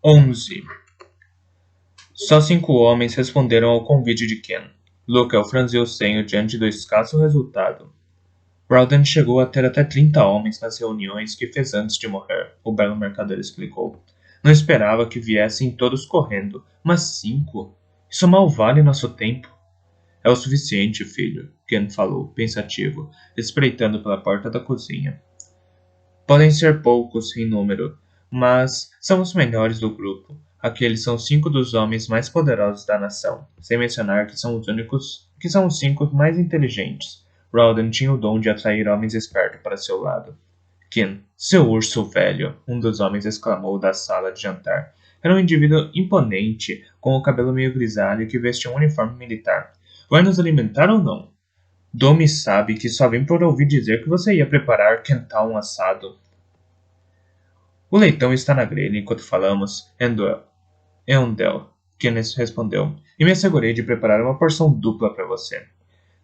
11. Só 5 homens responderam ao convite de Ken. Luca franziu o senho diante do escasso resultado. Rowden chegou a ter até 30 homens nas reuniões que fez antes de morrer, o belo mercader explicou. Não esperava que viessem todos correndo, mas 5? Isso mal vale nosso tempo. É o suficiente, filho, Ken falou, pensativo, espreitando pela porta da cozinha. Podem ser poucos em número, mas são os melhores do grupo. Aqueles são 5 dos homens mais poderosos da nação, sem mencionar que são os 5 mais inteligentes. Rowden tinha o dom de atrair homens espertos para seu lado. Ken, seu urso velho, um dos homens exclamou da sala de jantar. Era um indivíduo imponente, com o cabelo meio grisalho que vestia um uniforme militar. Vai nos alimentar ou não? Domi sabe que só vim por ouvir dizer que você ia preparar quental assado. O leitão está na grelha enquanto falamos, Eondel, Kenneth respondeu, e me assegurei de preparar uma porção dupla para você.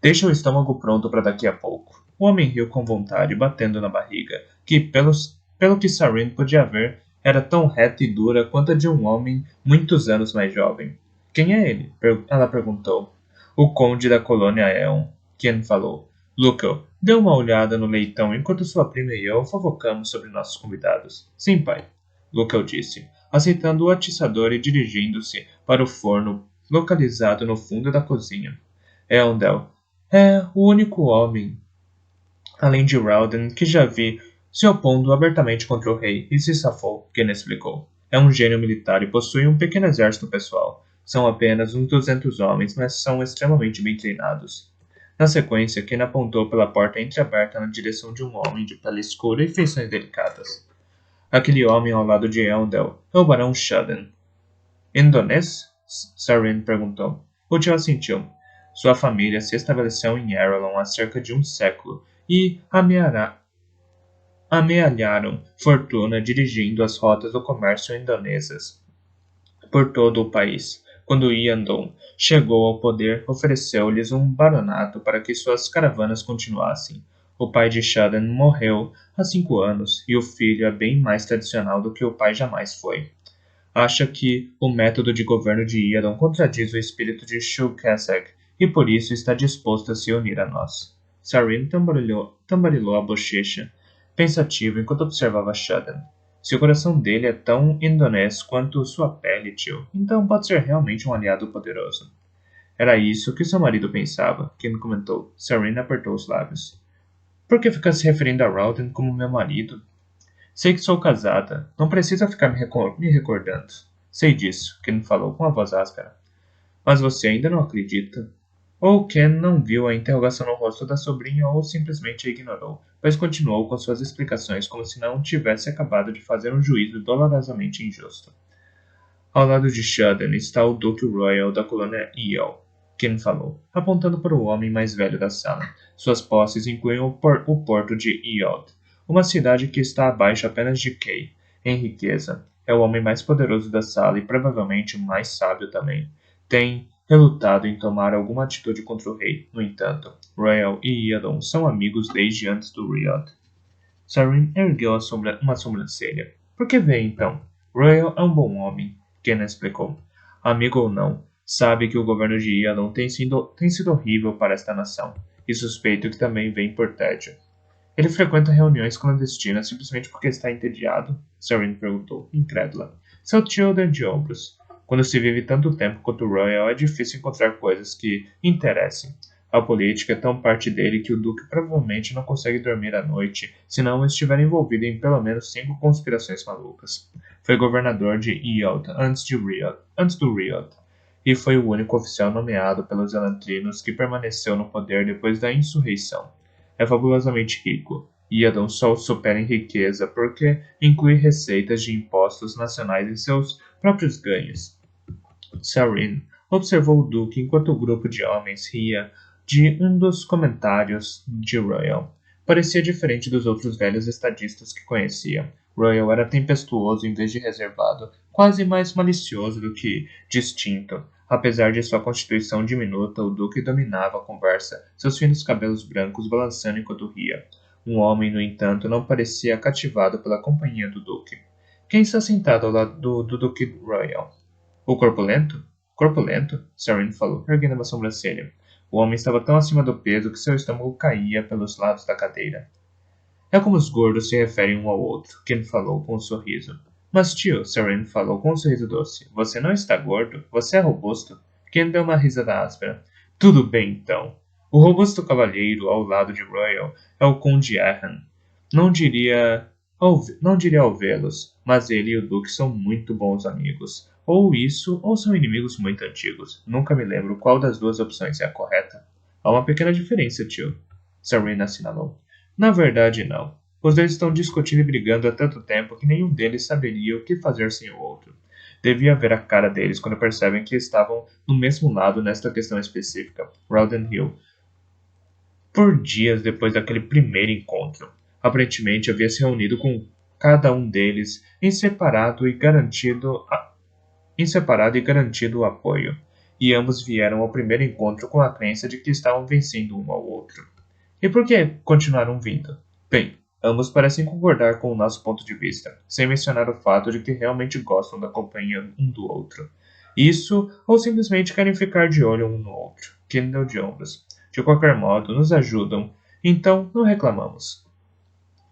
Deixe o estômago pronto para daqui a pouco. O homem riu com vontade, batendo na barriga, que, pelo que Sarin podia ver, era tão reta e dura quanto a de um homem muitos anos mais jovem. Quem é ele? Ela perguntou. O conde da colônia Eon, Ken falou. Luca, dê uma olhada no leitão enquanto sua prima e eu fofocamos sobre nossos convidados. Sim, pai, Luca disse, aceitando o atiçador e dirigindo-se para o forno localizado no fundo da cozinha. Eondel é o único homem, além de Rowden, que já vi se opondo abertamente contra o rei e se safou, Ken explicou. É um gênio militar e possui um pequeno exército pessoal. São apenas uns 200 homens, mas são extremamente bem treinados. Na sequência, Ken apontou pela porta entreaberta na direção de um homem de pele escura e feições delicadas. Aquele homem ao lado de Eondel é o Barão Shudden. Indonês? Sarin perguntou. O tio assentiu. Sua família se estabeleceu em Arelon há cerca de um século e amealharam fortuna dirigindo as rotas do comércio indonesas por todo o país. Quando Yandon chegou ao poder, ofereceu-lhes um baronato para que suas caravanas continuassem. O pai de Shudden morreu há 5 anos e o filho é bem mais tradicional do que o pai jamais foi. Acha que o método de governo de Iadon contradiz o espírito de Shulkeseg e por isso está disposto a se unir a nós. Sarin tambarilou a bochecha, pensativo enquanto observava Shudden. Se o coração dele é tão indonês quanto sua pele, tio, então pode ser realmente um aliado poderoso. Era isso que seu marido pensava, Ken comentou. Sarin apertou os lábios. Por que fica se referindo a Rowden como meu marido? Sei que sou casada. Não precisa ficar me recordando. Sei disso, Ken falou com a voz áspera. Mas você ainda não acredita? Ou Ken não viu a interrogação no rosto da sobrinha ou simplesmente a ignorou, pois continuou com suas explicações como se não tivesse acabado de fazer um juízo dolorosamente injusto. Ao lado de Shudden está o Duque Royal da colônia Eel, Ken falou, apontando para o homem mais velho da sala. Suas posses incluem o porto de Eod, uma cidade que está abaixo apenas de Kay, em riqueza. É o homem mais poderoso da sala e provavelmente o mais sábio também. Tem relutado em tomar alguma atitude contra o rei. No entanto, Royal e Iadon são amigos desde antes do Riot. Sarin ergueu uma sobrancelha. Por que vê, então? Royal é um bom homem, Ken explicou. Amigo ou não, sabe que o governo de Iadon tem sido horrível para esta nação, e suspeito que também vem por tédio. Ele frequenta reuniões clandestinas simplesmente porque está entediado? Sarin perguntou, incrédula. Seu tio deu de ombros. Quando se vive tanto tempo quanto o Royal, é difícil encontrar coisas que interessem. A política é tão parte dele que o Duque provavelmente não consegue dormir à noite se não estiver envolvido em pelo menos 5 conspirações malucas. Foi governador de Eod antes do Riot, e foi o único oficial nomeado pelos Elantrinos que permaneceu no poder depois da insurreição. É fabulosamente rico. Iadon só o supera em riqueza porque inclui receitas de impostos nacionais em seus próprios ganhos. Sarin observou o Duque enquanto o grupo de homens ria de um dos comentários de Royal. Parecia diferente dos outros velhos estadistas que conhecia. Royal era tempestuoso em vez de reservado, quase mais malicioso do que distinto. Apesar de sua constituição diminuta, o Duque dominava a conversa, seus finos cabelos brancos balançando enquanto ria. Um homem, no entanto, não parecia cativado pela companhia do Duque. Quem está sentado ao lado do Duque Royal? O corpulento? Corpulento? Sarin falou, erguendo uma sobrancelha. O homem estava tão acima do peso que seu estômago caía pelos lados da cadeira. É como os gordos se referem um ao outro, Ken falou com um sorriso. Mas tio, Sarin falou com um sorriso doce, você não está gordo, você é robusto. Ken deu uma risada áspera. Tudo bem então. O robusto cavalheiro ao lado de Royal é o Conde Erhan. Não diria ao vê-los, mas ele e o Duque são muito bons amigos. Ou isso, ou são inimigos muito antigos. Nunca me lembro qual das duas opções é a correta. Há uma pequena diferença, tio. Sarin assinalou. Na verdade, não. Os dois estão discutindo e brigando há tanto tempo que nenhum deles saberia o que fazer sem o outro. Devia ver a cara deles quando percebem que estavam no mesmo lado nesta questão específica. Rowden Hill. Por dias depois daquele primeiro encontro. Aparentemente havia se reunido com cada um deles em separado e garantido o apoio. E ambos vieram ao primeiro encontro com a crença de que estavam vencendo um ao outro. E por que continuaram vindo? Bem, ambos parecem concordar com o nosso ponto de vista, sem mencionar o fato de que realmente gostam da companhia um do outro. Isso, ou simplesmente querem ficar de olho um no outro. Kendall de ombros. De qualquer modo, nos ajudam, então não reclamamos.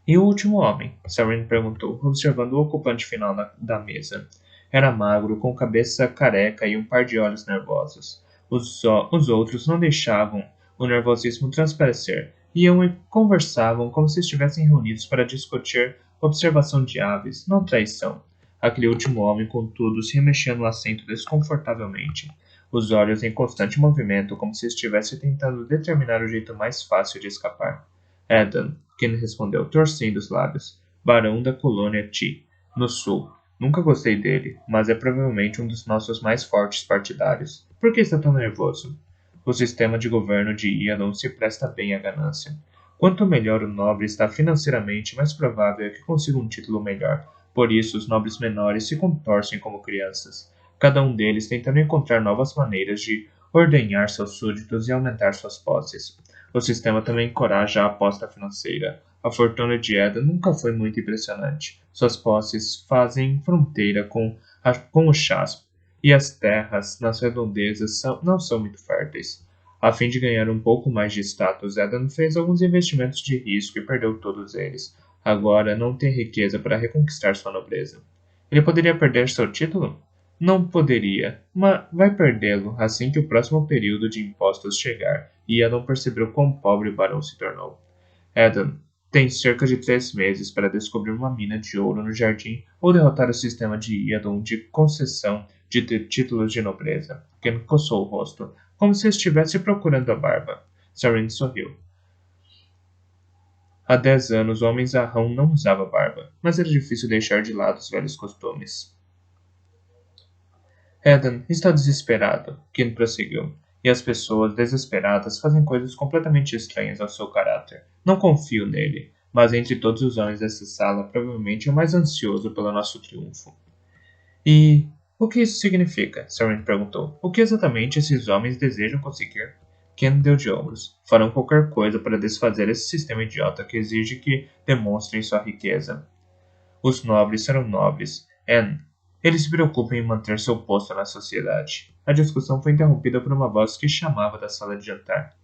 E o último homem? Sarin perguntou, observando o ocupante final da mesa. Era magro, com cabeça careca e um par de olhos nervosos. Os outros não deixavam o nervosismo transparecer. Iam e conversavam como se estivessem reunidos para discutir observação de aves, não traição. Aquele último homem, contudo, se remexia no assento desconfortavelmente, os olhos em constante movimento, como se estivesse tentando determinar o jeito mais fácil de escapar. Edan, Ken respondeu, torcendo os lábios. Barão da colônia Ti, no sul. Nunca gostei dele, mas é provavelmente um dos nossos mais fortes partidários. Por que está tão nervoso? O sistema de governo de Iadon se presta bem à ganância. Quanto melhor o nobre está financeiramente, mais provável é que consiga um título melhor. Por isso, os nobres menores se contorcem como crianças, cada um deles tentando encontrar novas maneiras de ordenhar seus súditos e aumentar suas posses. O sistema também encoraja a aposta financeira. A fortuna de Eda nunca foi muito impressionante. Suas posses fazem fronteira com o chasmo, e as terras nas redondezas não são muito férteis. A fim de ganhar um pouco mais de status, Eden fez alguns investimentos de risco e perdeu todos eles. Agora não tem riqueza para reconquistar sua nobreza. Ele poderia perder seu título? Não poderia, mas vai perdê-lo assim que o próximo período de impostos chegar, e Eden percebeu quão pobre o barão se tornou. Eden tem cerca de 3 meses para descobrir uma mina de ouro no jardim ou derrotar o sistema de Iadon de concessão de títulos de nobreza. Ken coçou o rosto, como se estivesse procurando a barba. Sarin sorriu. Há 10 anos o homem zarrão não usava barba, mas era difícil deixar de lado os velhos costumes. Eden está desesperado, Ken prosseguiu. E as pessoas desesperadas fazem coisas completamente estranhas ao seu caráter. Não confio nele, mas entre todos os homens dessa sala, provavelmente é o mais ansioso pelo nosso triunfo. E o que isso significa? Sarin perguntou. O que exatamente esses homens desejam conseguir? Ken deu de ombros. Farão qualquer coisa para desfazer esse sistema idiota que exige que demonstrem sua riqueza. Os nobres serão nobres. Eles se preocupam em manter seu posto na sociedade. A discussão foi interrompida por uma voz que chamava da sala de jantar.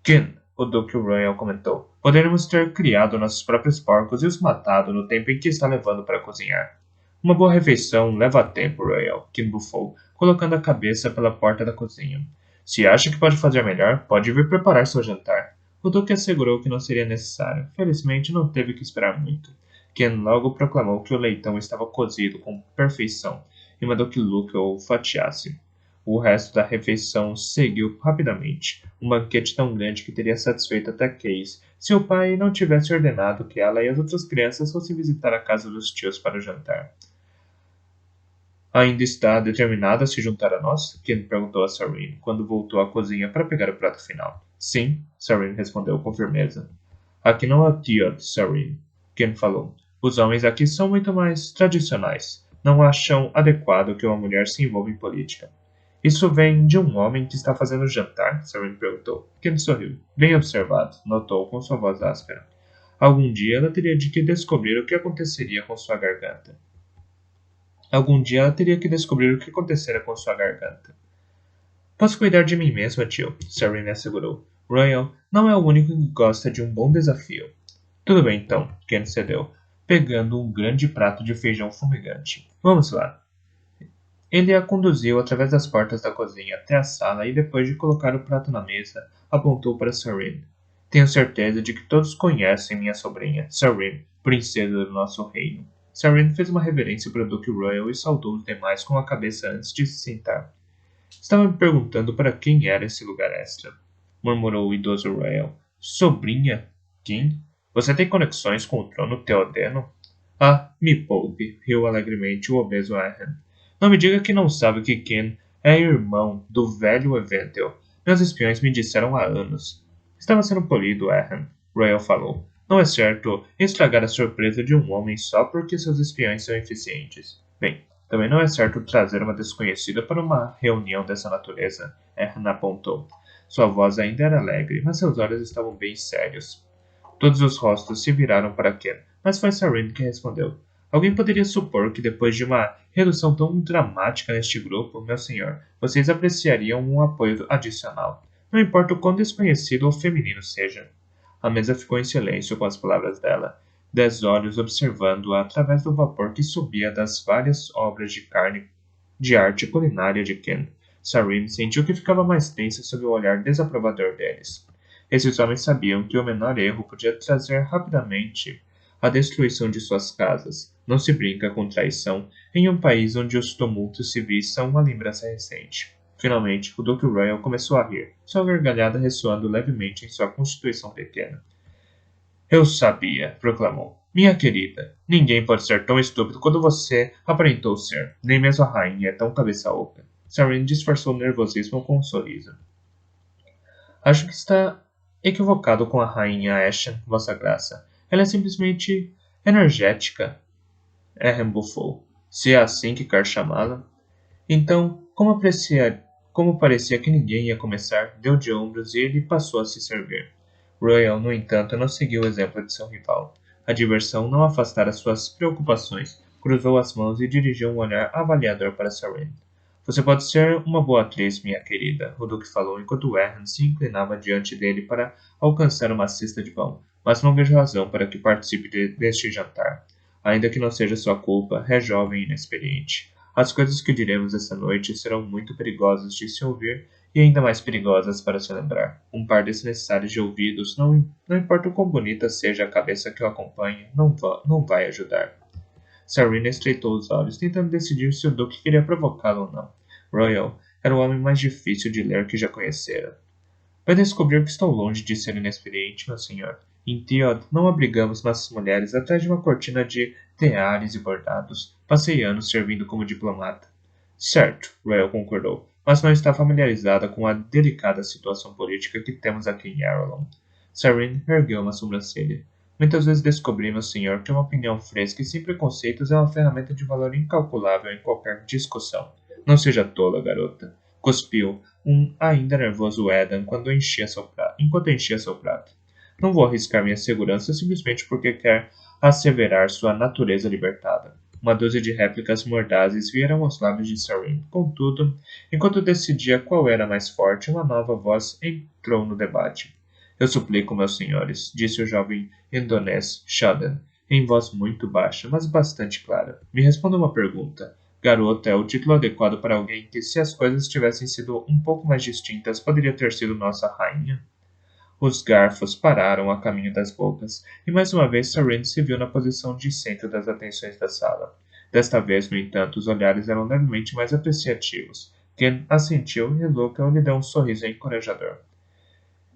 Ken, o Duque Royal comentou, poderíamos ter criado nossos próprios porcos e os matado no tempo em que está levando para cozinhar. Uma boa refeição leva tempo, Royal, Ken bufou, colocando a cabeça pela porta da cozinha. Se acha que pode fazer melhor, pode vir preparar seu jantar. O Duque assegurou que não seria necessário. Felizmente, não teve que esperar muito. Ken logo proclamou que o leitão estava cozido com perfeição e mandou que Luke o fatiasse. O resto da refeição seguiu rapidamente, um banquete tão grande que teria satisfeito até Case se o pai não tivesse ordenado que ela e as outras crianças fossem visitar a casa dos tios para o jantar. Ainda está determinada a se juntar a nós? Ken perguntou a Sarin, quando voltou à cozinha para pegar o prato final. Sim, Sarin respondeu com firmeza. Aqui não há Tiod, Sarin, Ken falou. Os homens aqui são muito mais tradicionais. Não acham adequado que uma mulher se envolva em política. Isso vem de um homem que está fazendo jantar? Sarin perguntou. Ken sorriu. Bem observado, notou com sua voz áspera. Algum dia ela teria de que descobrir o que aconteceria com sua garganta. Algum dia ela teria que descobrir o que acontecera com sua garganta. Posso cuidar de mim mesma, tio, Serene assegurou. Royal não é o único que gosta de um bom desafio. Tudo bem então, Ken cedeu, pegando um grande prato de feijão fumegante. Vamos lá. Ele a conduziu através das portas da cozinha até a sala e, depois de colocar o prato na mesa, apontou para Serene. Tenho certeza de que todos conhecem minha sobrinha, Serene, princesa do nosso reino. Serene fez uma reverência para o Duque Royal e saudou os demais com a cabeça antes de se sentar. Estava me perguntando para quem era esse lugar extra, murmurou o idoso Royal. Sobrinha? Quem? Você tem conexões com o trono Theodeno? Ah, me poupe, riu alegremente o obeso Ahan. Não me diga que não sabe que Ken é irmão do velho Eventel. Meus espiões me disseram há anos. Estava sendo polido, Ahan, Royal falou. Não é certo estragar a surpresa de um homem só porque seus espiões são eficientes. Bem, também não é certo trazer uma desconhecida para uma reunião dessa natureza, Ahan apontou. Sua voz ainda era alegre, mas seus olhos estavam bem sérios. Todos os rostos se viraram para Ken, mas foi Serene que respondeu. Alguém poderia supor que depois de uma redução tão dramática neste grupo, meu senhor, vocês apreciariam um apoio adicional. Não importa o quão desconhecido ou feminino seja. A mesa ficou em silêncio com as palavras dela, 10 olhos observando-a através do vapor que subia das várias obras de arte culinária de Ken. Serene sentiu que ficava mais tensa sob o olhar desaprovador deles. Esses homens sabiam que o menor erro podia trazer rapidamente a destruição de suas casas. Não se brinca com traição em um país onde os tumultos civis são uma lembrança recente. Finalmente, o Duque Royal começou a rir, sua gargalhada ressoando levemente em sua constituição pequena. Eu sabia, proclamou. Minha querida, ninguém pode ser tão estúpido quanto você aparentou ser. Nem mesmo a rainha é tão cabeça oca. Serene disfarçou o nervosismo com um sorriso. Acho que está equivocado com a rainha Ashen, Vossa Graça. Ela é simplesmente energética. Bufou. Se é assim que quer chamá-la. Então, como parecia que ninguém ia começar, deu de ombros e ele passou a se servir. Royal, no entanto, não seguiu o exemplo de seu rival. A diversão não afastara suas preocupações. Cruzou as mãos e dirigiu um olhar avaliador para Serene. Você pode ser uma boa atriz, minha querida, o Duque falou enquanto Erhan se inclinava diante dele para alcançar uma cesta de pão, mas não vejo razão para que participe deste jantar. Ainda que não seja sua culpa, é jovem e inexperiente. As coisas que diremos esta noite serão muito perigosas de se ouvir e ainda mais perigosas para se lembrar. Um par desnecessários de ouvidos, não importa o quão bonita seja a cabeça que o acompanha, não vai ajudar. Serena estreitou os olhos, tentando decidir se o Duque queria provocá-lo ou não. Royal era o homem mais difícil de ler que já conhecera. Vai descobrir que estou longe de ser inexperiente, meu senhor. Em Theod, não abrigamos nossas mulheres atrás de uma cortina de teares e bordados, passei anos servindo como diplomata. Certo, Royal concordou, mas não está familiarizada com a delicada situação política que temos aqui em Aralon. Serene ergueu uma sobrancelha. Muitas vezes descobri, meu senhor, que uma opinião fresca e sem preconceitos é uma ferramenta de valor incalculável em qualquer discussão. Não seja tola, garota. Cuspiu um ainda nervoso Edan enquanto enchia seu prato. Não vou arriscar minha segurança simplesmente porque quer asseverar sua natureza libertada. Uma dúzia de réplicas mordazes vieram aos lábios de Serene. Contudo, enquanto decidia qual era mais forte, uma nova voz entrou no debate. Eu suplico, meus senhores, disse o jovem indonês Shadan, em voz muito baixa, mas bastante clara. Me responda uma pergunta. Garota é o título adequado para alguém que, se as coisas tivessem sido um pouco mais distintas, poderia ter sido nossa rainha? Os garfos pararam a caminho das bocas, e mais uma vez Serene se viu na posição de centro das atenções da sala. Desta vez, no entanto, os olhares eram levemente mais apreciativos. Ken assentiu e Luca lhe deu um sorriso encorajador.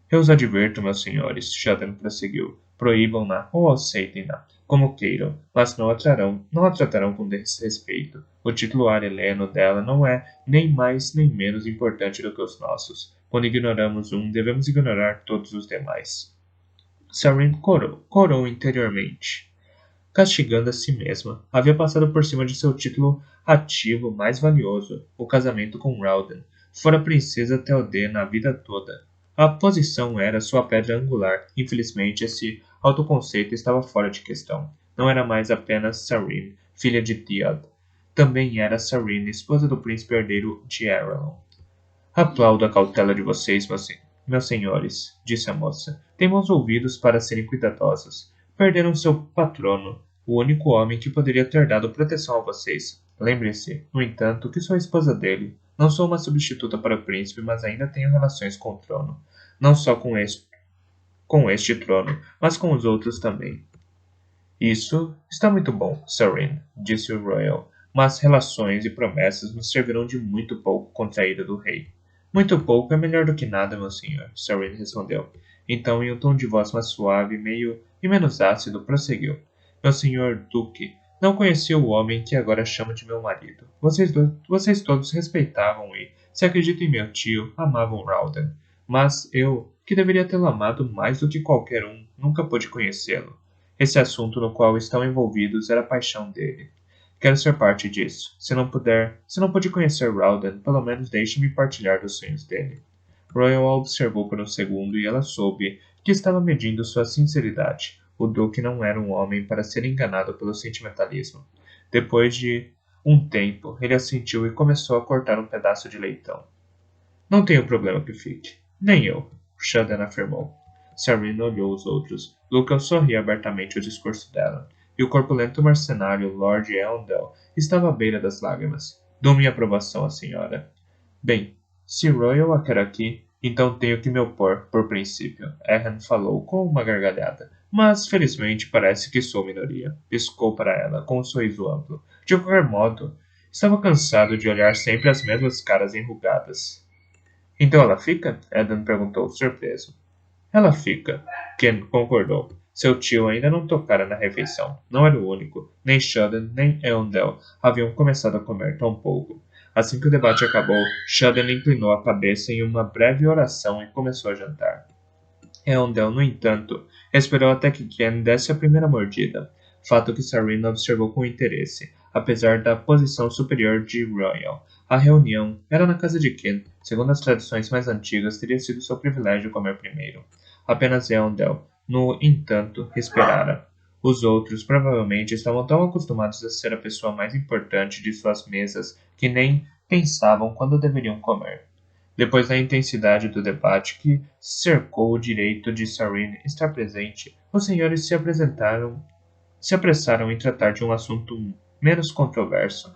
Eu os adverto, meus senhores, Shadan prosseguiu. Proíbam-na ou aceitem-na, como queiram, mas não a tratarão com desrespeito. O título areleno dela não é nem mais nem menos importante do que os nossos. Quando ignoramos um, devemos ignorar todos os demais. Serene corou interiormente, castigando a si mesma. Havia passado por cima de seu título ativo mais valioso, o casamento com Ralden. Fora princesa Theodena a vida toda. A posição era sua pedra angular. Infelizmente, esse autoconceito estava fora de questão. Não era mais apenas Serene, filha de Theod. também era Sarene, esposa do príncipe herdeiro de Arelon. Aplaudo a cautela de vocês, meus senhores, disse a moça. Têm bons ouvidos para serem cuidadosos. Perderam seu patrono, o único homem que poderia ter dado proteção a vocês. Lembre-se, no entanto, que sou a esposa dele. Não sou uma substituta para o príncipe, mas ainda tenho relações com o trono. Não só com este trono, mas com os outros também. Isso está muito bom, Sarene, disse o Royal, mas relações e promessas nos servirão de muito pouco contra a ira do rei. Muito pouco é melhor do que nada, meu senhor, Sarene respondeu. Então, em um tom de voz mais suave e menos ácido, prosseguiu. Meu senhor Duque, não conhecia o homem que agora chamo de meu marido. Vocês todos respeitavam e, se acredito em meu tio, amavam Ralden. Mas eu, que deveria tê-lo amado mais do que qualquer um, nunca pude conhecê-lo. Esse assunto no qual estão envolvidos era a paixão dele. Quero ser parte disso. Se não pude conhecer Ralden, pelo menos deixe-me partilhar dos sonhos dele. Royal a observou por um segundo e ela soube que estava medindo sua sinceridade. O Duque não era um homem para ser enganado pelo sentimentalismo. Depois de um tempo, ele assentiu e começou a cortar um pedaço de leitão. Não tenho problema que fique. Nem eu, Shadden afirmou. Sarene olhou os outros. Luca sorria abertamente ao discurso dela, e o corpulento mercenário Lord Eondel estava à beira das lágrimas. Dou minha aprovação à senhora. Bem, se Royal a quer aqui, então tenho que me opor, por princípio. Erhan falou com uma gargalhada. Mas, felizmente, parece que sou minoria. Piscou para ela, com um sorriso amplo. De qualquer modo, estava cansado de olhar sempre as mesmas caras enrugadas. Então ela fica? Eden perguntou, surpreso. Ela fica. Ken concordou. Seu tio ainda não tocara na refeição. Não era o único. Nem Shadden nem Eondel haviam começado a comer tão pouco. Assim que o debate acabou, Shadden inclinou a cabeça em uma breve oração e começou a jantar. Eondel, no entanto, esperou até que Ken desse a primeira mordida, fato que Sarene observou com interesse, apesar da posição superior de Royal. A reunião era na casa de Ken. Segundo as tradições mais antigas, teria sido seu privilégio comer primeiro. Apenas Eondel, no entanto, esperara. Os outros provavelmente estavam tão acostumados a ser a pessoa mais importante de suas mesas que nem pensavam quando deveriam comer. Depois da intensidade do debate que cercou o direito de Sarene estar presente, os senhores se apressaram em tratar de um assunto menos controverso.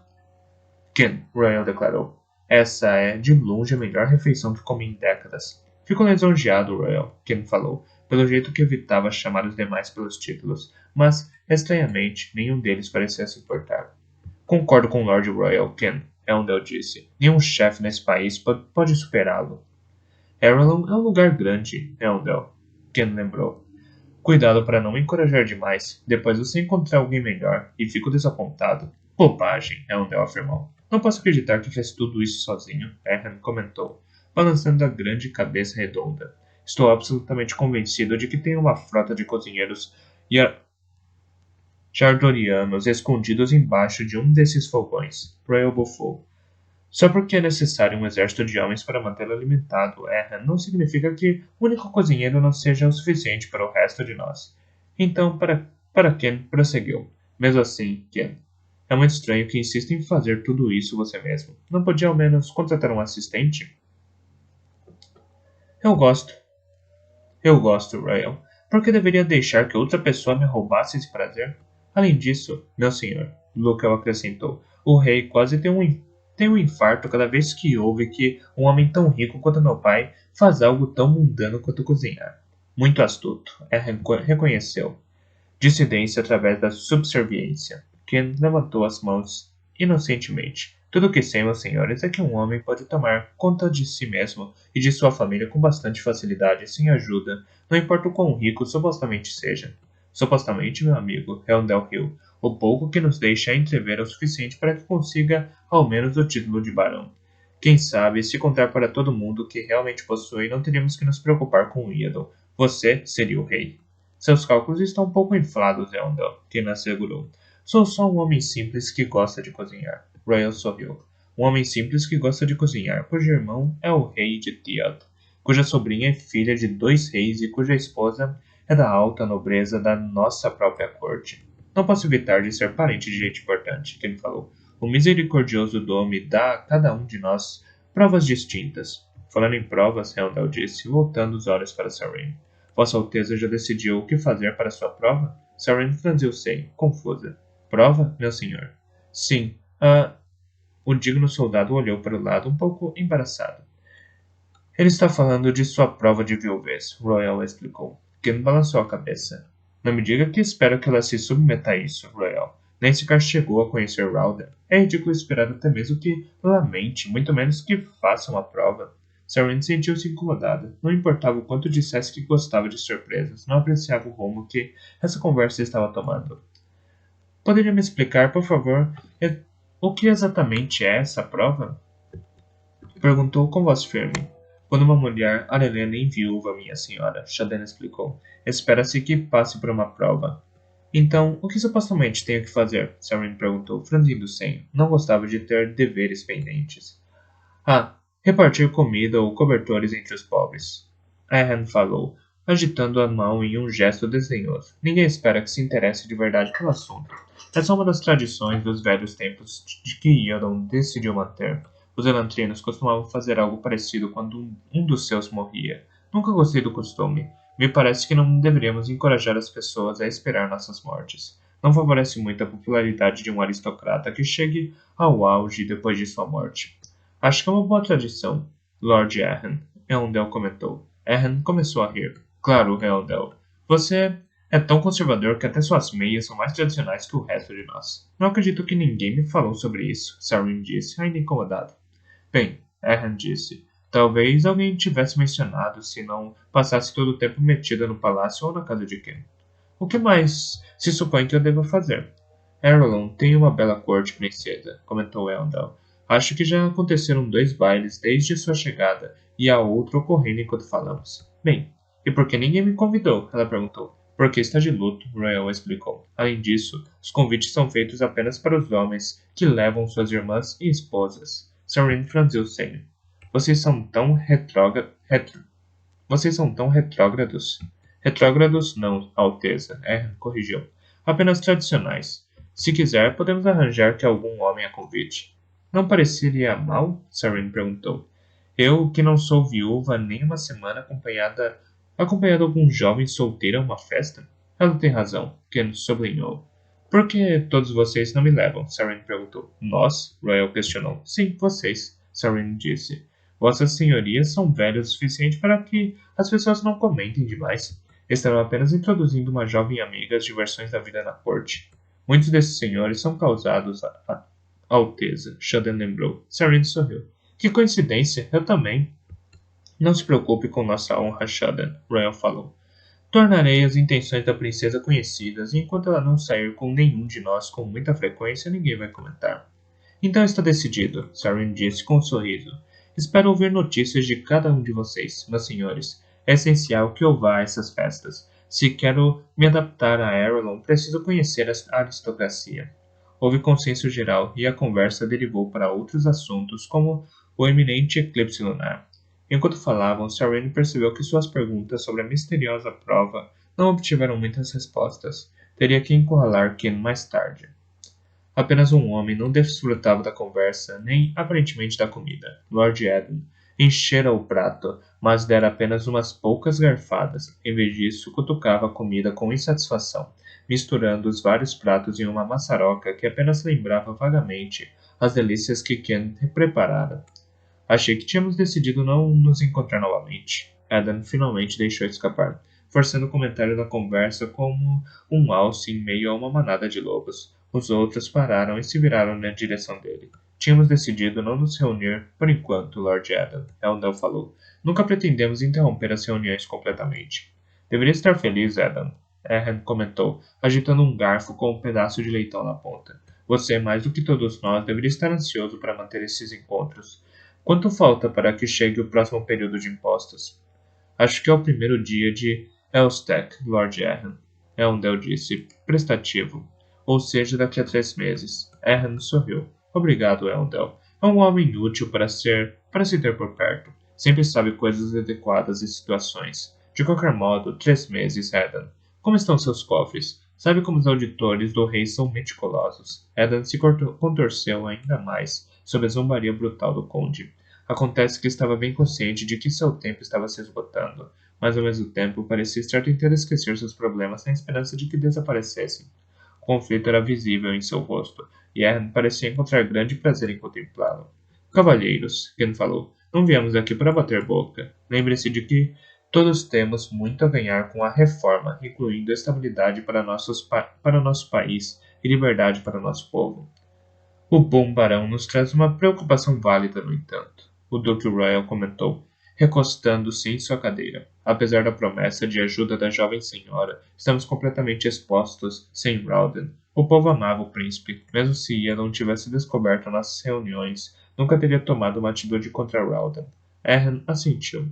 Ken, Royal declarou. Essa é, de longe, a melhor refeição que comi em décadas. Fico lisonjeado, Royal, Ken falou, pelo jeito que evitava chamar os demais pelos títulos, mas, estranhamente, nenhum deles parecia se importar. Concordo com Lord Royal, Ken, Eondel disse. Nenhum chefe nesse país pode superá-lo. Arelon é um lugar grande, Eondel, Ken lembrou. Cuidado para não me encorajar demais. Depois você encontrar alguém melhor e fico desapontado. Bobagem, Eondel afirmou. Não posso acreditar que fez tudo isso sozinho, Erhan comentou, balançando a grande cabeça redonda. Estou absolutamente convencido de que tem uma frota de cozinheiros jardorianos escondidos embaixo de um desses fogões. Royal bufou. Só porque é necessário um exército de homens para mantê-lo alimentado, Erhan, não significa que o único cozinheiro não seja o suficiente para o resto de nós. Então, para Ken, prosseguiu. Mesmo assim, Ken, é muito estranho que insista em fazer tudo isso você mesmo. Não podia ao menos contratar um assistente? Eu gosto, Royal. Por que deveria deixar que outra pessoa me roubasse esse prazer? Além disso, meu senhor, Luca acrescentou, o rei quase tem um infarto cada vez que ouve que um homem tão rico quanto meu pai faz algo tão mundano quanto cozinhar. Muito astuto, reconheceu. Dissidência através da subserviência. Ken levantou as mãos inocentemente. Tudo o que sei, meus senhores, é que um homem pode tomar conta de si mesmo e de sua família com bastante facilidade, sem ajuda, não importa o quão rico supostamente seja. Supostamente, meu amigo, Eondel Hill, o pouco que nos deixa entrever é o suficiente para que consiga ao menos o título de barão. Quem sabe, se contar para todo mundo o que realmente possui, não teríamos que nos preocupar com o ídolo. Você seria o rei. Seus cálculos estão um pouco inflados, Eondel, Ken assegurou. Sou só um homem simples que gosta de cozinhar. Royal sorriu. Um homem simples que gosta de cozinhar, cujo irmão é o rei de Tiad, cuja sobrinha é filha de 2 reis e cuja esposa é da alta nobreza da nossa própria corte. Não posso evitar de ser parente de gente importante, Ken falou. O misericordioso Dome dá a cada um de nós provas distintas. Falando em provas, Heldal disse, voltando os olhos para Sarene. Vossa Alteza já decidiu o que fazer para sua prova? Sarene franziu o seio, confusa. Prova, meu senhor? Sim. O digno soldado olhou para o lado um pouco embaraçado. Ele está falando de sua prova de viuvez, Royal explicou. Ken balançou a cabeça. Não me diga que espera que ela se submeta a isso, Royal. Nem sequer chegou a conhecer Rowden. É ridículo esperar até mesmo que lamente, muito menos que faça uma prova. Sarene sentiu-se incomodada. Não importava o quanto dissesse que gostava de surpresas, não apreciava o rumo que essa conversa estava tomando. Poderia me explicar, por favor, o que exatamente é essa prova? Perguntou com voz firme. Quando uma mulher, Arelê nem viúva, minha senhora, Shaden explicou. Espera-se que passe por uma prova. Então, o que supostamente tenho que fazer? Sarene perguntou, franzindo o senho. Não gostava de ter deveres pendentes. Repartir comida ou cobertores entre os pobres. Ahan falou, agitando a mão em um gesto desdenhoso. Ninguém espera que se interesse de verdade pelo assunto. É só uma das tradições dos velhos tempos de que Iodon decidiu manter. Os elantrinos costumavam fazer algo parecido quando um dos seus morria. Nunca gostei do costume. Me parece que não deveríamos encorajar as pessoas a esperar nossas mortes. Não favorece muito a popularidade de um aristocrata que chegue ao auge depois de sua morte. Acho que é uma boa tradição, Lord Ahan, Eondel comentou. Ahan começou a rir. Claro, Eondel. Você é tão conservador que até suas meias são mais tradicionais que o resto de nós. Não acredito que ninguém me falou sobre isso, Sarene disse, ainda incomodado. Bem, Ahan disse. Talvez alguém tivesse mencionado se não passasse todo o tempo metida no palácio ou na casa de Ken. O que mais se supõe que eu devo fazer? Arelon tem uma bela corte, princesa, comentou Eondel. Acho que já aconteceram 2 bailes desde sua chegada, e há outro ocorrendo enquanto falamos. Bem, e por que ninguém me convidou? Ela perguntou. Porque está de luto, Royal explicou. Além disso, os convites são feitos apenas para os homens que levam suas irmãs e esposas. Sarene franziu o senho. Vocês são tão Vocês são tão retrógrados? Retrógrados não, Alteza, corrigiu. Apenas tradicionais. Se quiser, podemos arranjar que algum homem a convide. Não pareceria mal? Sarene perguntou. Eu, que não sou viúva há nem uma semana acompanhado de algum jovem solteiro a uma festa? Ela tem razão, Ken sublinhou. Por que todos vocês não me levam? Sarene perguntou. Nós? Royal questionou. Sim, vocês, Sarene disse. Vossas senhorias são velhas o suficiente para que as pessoas não comentem demais. Estarão apenas introduzindo uma jovem amiga às diversões da vida na corte. Muitos desses senhores são causados a Alteza, Shaden lembrou. Sarene sorriu. Que coincidência, eu também. Não se preocupe com nossa honra, Shaden, Royal falou. Tornarei as intenções da princesa conhecidas, e enquanto ela não sair com nenhum de nós com muita frequência, ninguém vai comentar. Então está decidido, Sarene disse com um sorriso. Espero ouvir notícias de cada um de vocês, meus senhores. É essencial que eu vá a essas festas. Se quero me adaptar a Arelon, preciso conhecer a aristocracia. Houve consenso geral e a conversa derivou para outros assuntos, como o iminente eclipse lunar. Enquanto falavam, Sarene percebeu que suas perguntas sobre a misteriosa prova não obtiveram muitas respostas. Teria que encurralar Ken mais tarde. Apenas um homem não desfrutava da conversa, nem aparentemente da comida. Lord Eden enchera o prato, mas dera apenas umas poucas garfadas. Em vez disso, cutucava a comida com insatisfação, misturando os vários pratos em uma maçaroca que apenas lembrava vagamente as delícias que Ken preparara. Achei que tínhamos decidido não nos encontrar novamente. Eden finalmente deixou escapar, forçando o comentário da conversa como um alce em meio a uma manada de lobos. Os outros pararam e se viraram na direção dele. Tínhamos decidido não nos reunir por enquanto, Lord Eden, Eondel falou. Nunca pretendemos interromper as reuniões completamente. Deveria estar feliz, Eden, Ahan comentou, agitando um garfo com um pedaço de leitão na ponta. Você, mais do que todos nós, deveria estar ansioso para manter esses encontros. Quanto falta para que chegue o próximo período de impostos? Acho que é o primeiro dia de Elstec, Lord Ahan. Eondel disse, prestativo. Ou seja, daqui a 3 meses. Ahan sorriu. Obrigado, Eondel. É um homem útil para se ter por perto. Sempre sabe coisas adequadas e situações. De qualquer modo, 3 meses, Ahan. Como estão seus cofres? Sabe como os auditores do rei são meticulosos. Edan se contorceu ainda mais sob a zombaria brutal do conde. Acontece que estava bem consciente de que seu tempo estava se esgotando, mas ao mesmo tempo parecia estar tentando esquecer seus problemas na esperança de que desaparecessem. O conflito era visível em seu rosto, e Edan parecia encontrar grande prazer em contemplá-lo. Cavalheiros, Ken falou, não viemos aqui para bater boca. Lembre-se de que todos temos muito a ganhar com a reforma, incluindo estabilidade para nosso país e liberdade para nosso povo. O bom barão nos traz uma preocupação válida, no entanto, o Duque Royal comentou, recostando-se em sua cadeira. Apesar da promessa de ajuda da jovem senhora, estamos completamente expostos sem Rowden. O povo amava o príncipe, mesmo se Ian não tivesse descoberto nossas reuniões, nunca teria tomado uma atitude contra Rowden. Erhan assentiu.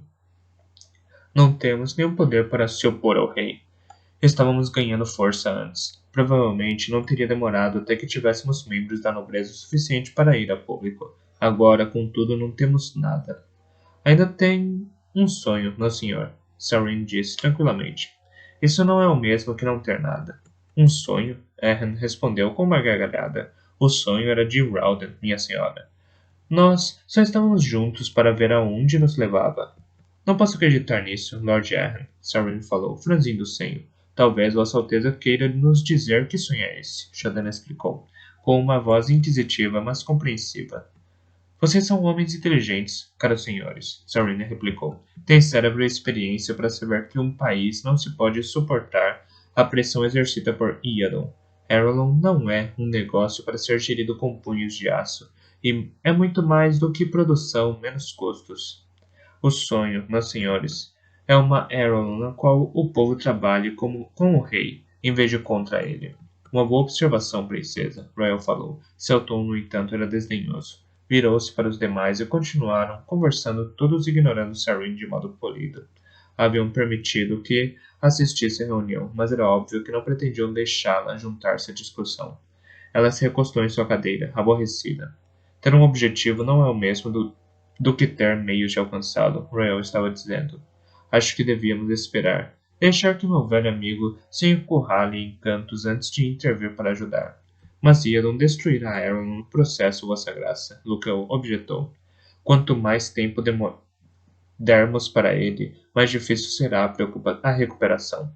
Não temos nenhum poder para se opor ao rei. Estávamos ganhando força antes. Provavelmente não teria demorado até que tivéssemos membros da nobreza o suficiente para ir a público. Agora, contudo, não temos nada. Ainda tem um sonho, meu senhor, Sarin disse tranquilamente. Isso não é o mesmo que não ter nada. Um sonho? Erhan respondeu com uma gargalhada. O sonho era de Rowden, minha senhora. Nós só estávamos juntos para ver aonde nos levava. Não posso acreditar nisso, Lord Erhan, Sarin falou, franzindo o senho. Talvez Vossa Alteza queira nos dizer que sonho é esse, Shadan explicou, com uma voz inquisitiva, mas compreensiva. Vocês são homens inteligentes, caros senhores, Sarin replicou. Têm cérebro e experiência para saber que um país não se pode suportar a pressão exercida por Iadon. Arelon não é um negócio para ser gerido com punhos de aço, e é muito mais do que produção menos custos. O sonho, meus senhores, é uma Arelon na qual o povo trabalhe com o rei, em vez de contra ele. Uma boa observação, princesa, Royal falou. Seu tom, no entanto, era desdenhoso. Virou-se para os demais e continuaram conversando, todos ignorando Sarin de modo polido. Haviam permitido que assistisse à reunião, mas era óbvio que não pretendiam deixá-la juntar-se à discussão. Ela se recostou em sua cadeira, aborrecida. Ter um objetivo não é o mesmo do que ter meios de alcançá-lo, Royal estava dizendo. Acho que devíamos esperar. Deixar que meu velho amigo se encurrale em cantos antes de intervir para ajudar. Mas Iadon destruirá Aaron no processo, Vossa Graça, Lukel objetou. Quanto mais tempo dermos para ele, mais difícil será a recuperação.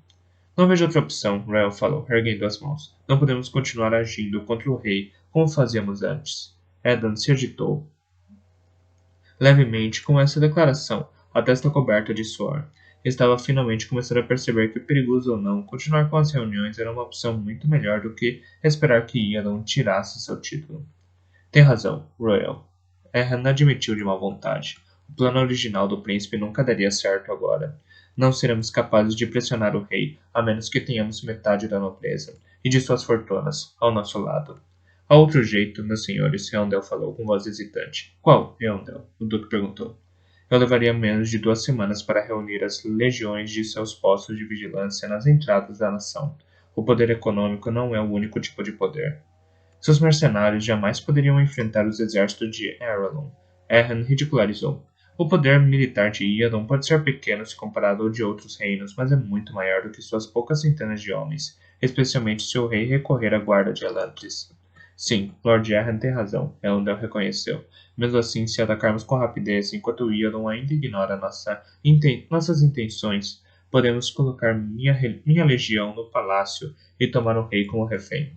Não vejo outra opção, Royal falou, erguendo as mãos. Não podemos continuar agindo contra o rei como fazíamos antes. Edan se agitou levemente com essa declaração, a testa coberta de suor. Estava finalmente começando a perceber que, perigoso ou não, continuar com as reuniões era uma opção muito melhor do que esperar que Iadon tirasse seu título. Tem razão, Royal. Erhan admitiu de má vontade. O plano original do príncipe nunca daria certo agora. Não seremos capazes de pressionar o rei, a menos que tenhamos metade da nobreza e de suas fortunas ao nosso lado. Há outro jeito, meus senhores, Reondel falou com voz hesitante. Qual, Reondel? O duque perguntou. Eu levaria menos de 2 semanas para reunir as legiões de seus postos de vigilância nas entradas da nação. O poder econômico não é o único tipo de poder. Seus mercenários jamais poderiam enfrentar os exércitos de Arelon. Erhan ridicularizou. O poder militar de Iadon pode ser pequeno se comparado ao de outros reinos, mas é muito maior do que suas poucas centenas de homens, especialmente se o rei recorrer à guarda de Elantris. Sim, Lord Erhan tem razão, Elendil reconheceu. Mesmo assim, se atacarmos com rapidez, enquanto Iadon ainda ignora nossas intenções, podemos colocar minha legião no palácio e tomar o rei como refém.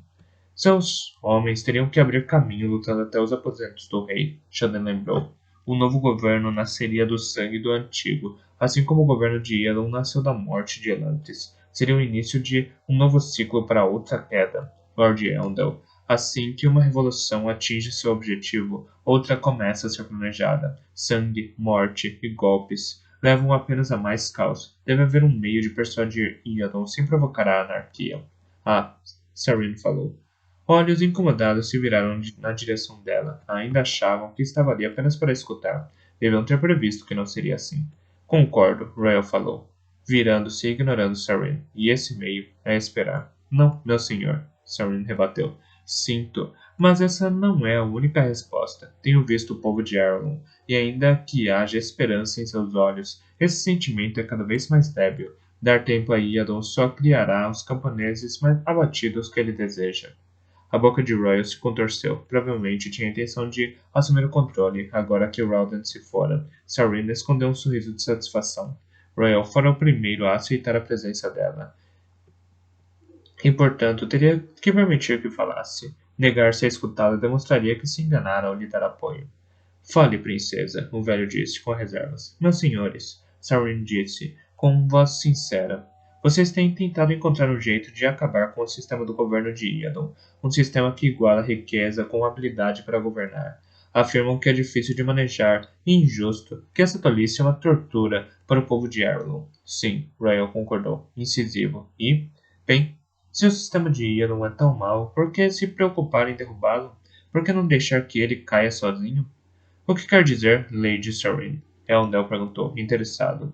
Seus homens teriam que abrir caminho lutando até os aposentos do rei, Shadan lembrou. O novo governo nasceria do sangue do antigo, assim como o governo de Iadon nasceu da morte de Elantris. Seria o início de um novo ciclo para outra queda, Lord Elendil. Assim que uma revolução atinge seu objetivo, outra começa a ser planejada. Sangue, morte e golpes levam apenas a mais caos. Deve haver um meio de persuadir Iadon sem provocar a anarquia. Ah, Sarin falou. Olhos incomodados se viraram na direção dela. Ainda achavam que estava ali apenas para escutar. Deviam ter previsto que não seria assim. Concordo, Royal falou, virando-se e ignorando Sarin. E esse meio é esperar. Não, meu senhor, Sarin rebateu. Sinto, mas essa não é a única resposta. Tenho visto o povo de Arelon, e ainda que haja esperança em seus olhos, esse sentimento é cada vez mais débil. Dar tempo a Iadon só criará os camponeses mais abatidos que ele deseja. A boca de Royal se contorceu. Provavelmente tinha a intenção de assumir o controle, agora que Rowden se fora. Sarina escondeu um sorriso de satisfação. Royal fora o primeiro a aceitar a presença dela. E, portanto, teria que permitir que falasse. Negar-se a escutá-la demonstraria que se enganara ao lhe dar apoio. Fale, princesa, o velho disse, com reservas. Meus senhores, Sarin disse, com voz sincera. Vocês têm tentado encontrar um jeito de acabar com o sistema do governo de Iadon, um sistema que iguala a riqueza com habilidade para governar. Afirmam que é difícil de manejar e injusto, que essa tolice é uma tortura para o povo de Arlon. Sim, Royal concordou, incisivo. E, bem, se o sistema de Iadon é tão mau, por que se preocupar em derrubá-lo? Por que não deixar que ele caia sozinho? O que quer dizer, Lady Sorin? Elendel perguntou, interessado.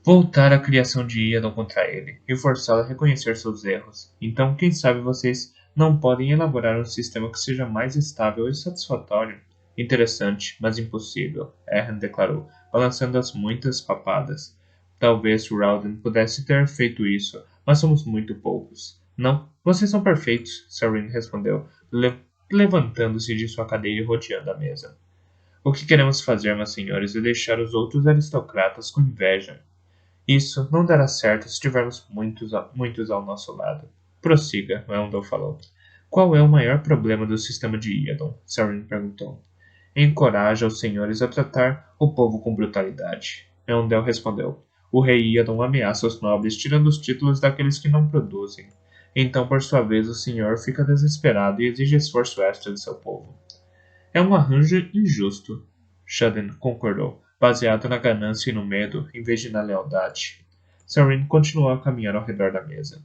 Voltar a criação de Iadon contra ele e forçá-lo a reconhecer seus erros. Então, quem sabe vocês não podem elaborar um sistema que seja mais estável e satisfatório? Interessante, mas impossível, Erhan declarou, balançando as muitas papadas. Talvez Rowden pudesse ter feito isso, mas somos muito poucos. Não, vocês são perfeitos, Sarin respondeu, levantando-se de sua cadeira e rodeando a mesa. O que queremos fazer, meus senhores, é deixar os outros aristocratas com inveja. Isso não dará certo se tivermos muitos ao nosso lado. Prossiga, Elendil falou. Qual é o maior problema do sistema de Iadon? Sarin perguntou. Encoraja os senhores a tratar o povo com brutalidade. Elendil respondeu. O rei Iadon ameaça os nobres, tirando os títulos daqueles que não produzem. Então, por sua vez, o senhor fica desesperado e exige esforço extra de seu povo. É um arranjo injusto, Shaden concordou, baseado na ganância e no medo, em vez de na lealdade. Sarin continuou a caminhar ao redor da mesa.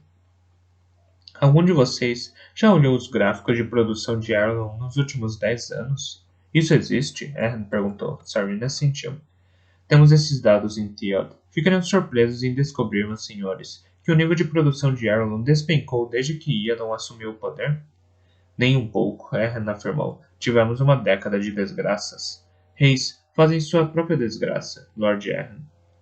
Algum de vocês já olhou os gráficos de produção de Arlon nos últimos 10 anos? Isso existe? Erhan perguntou. Sarin assentiu. Temos esses dados em Theod. Ficariam surpresos em descobrir, meus senhores, que o nível de produção de Arlon despencou desde que Iadon assumiu o poder? Nem um pouco, Erhan afirmou. Tivemos uma década de desgraças. Reis fazem sua própria desgraça, Lord Erhan.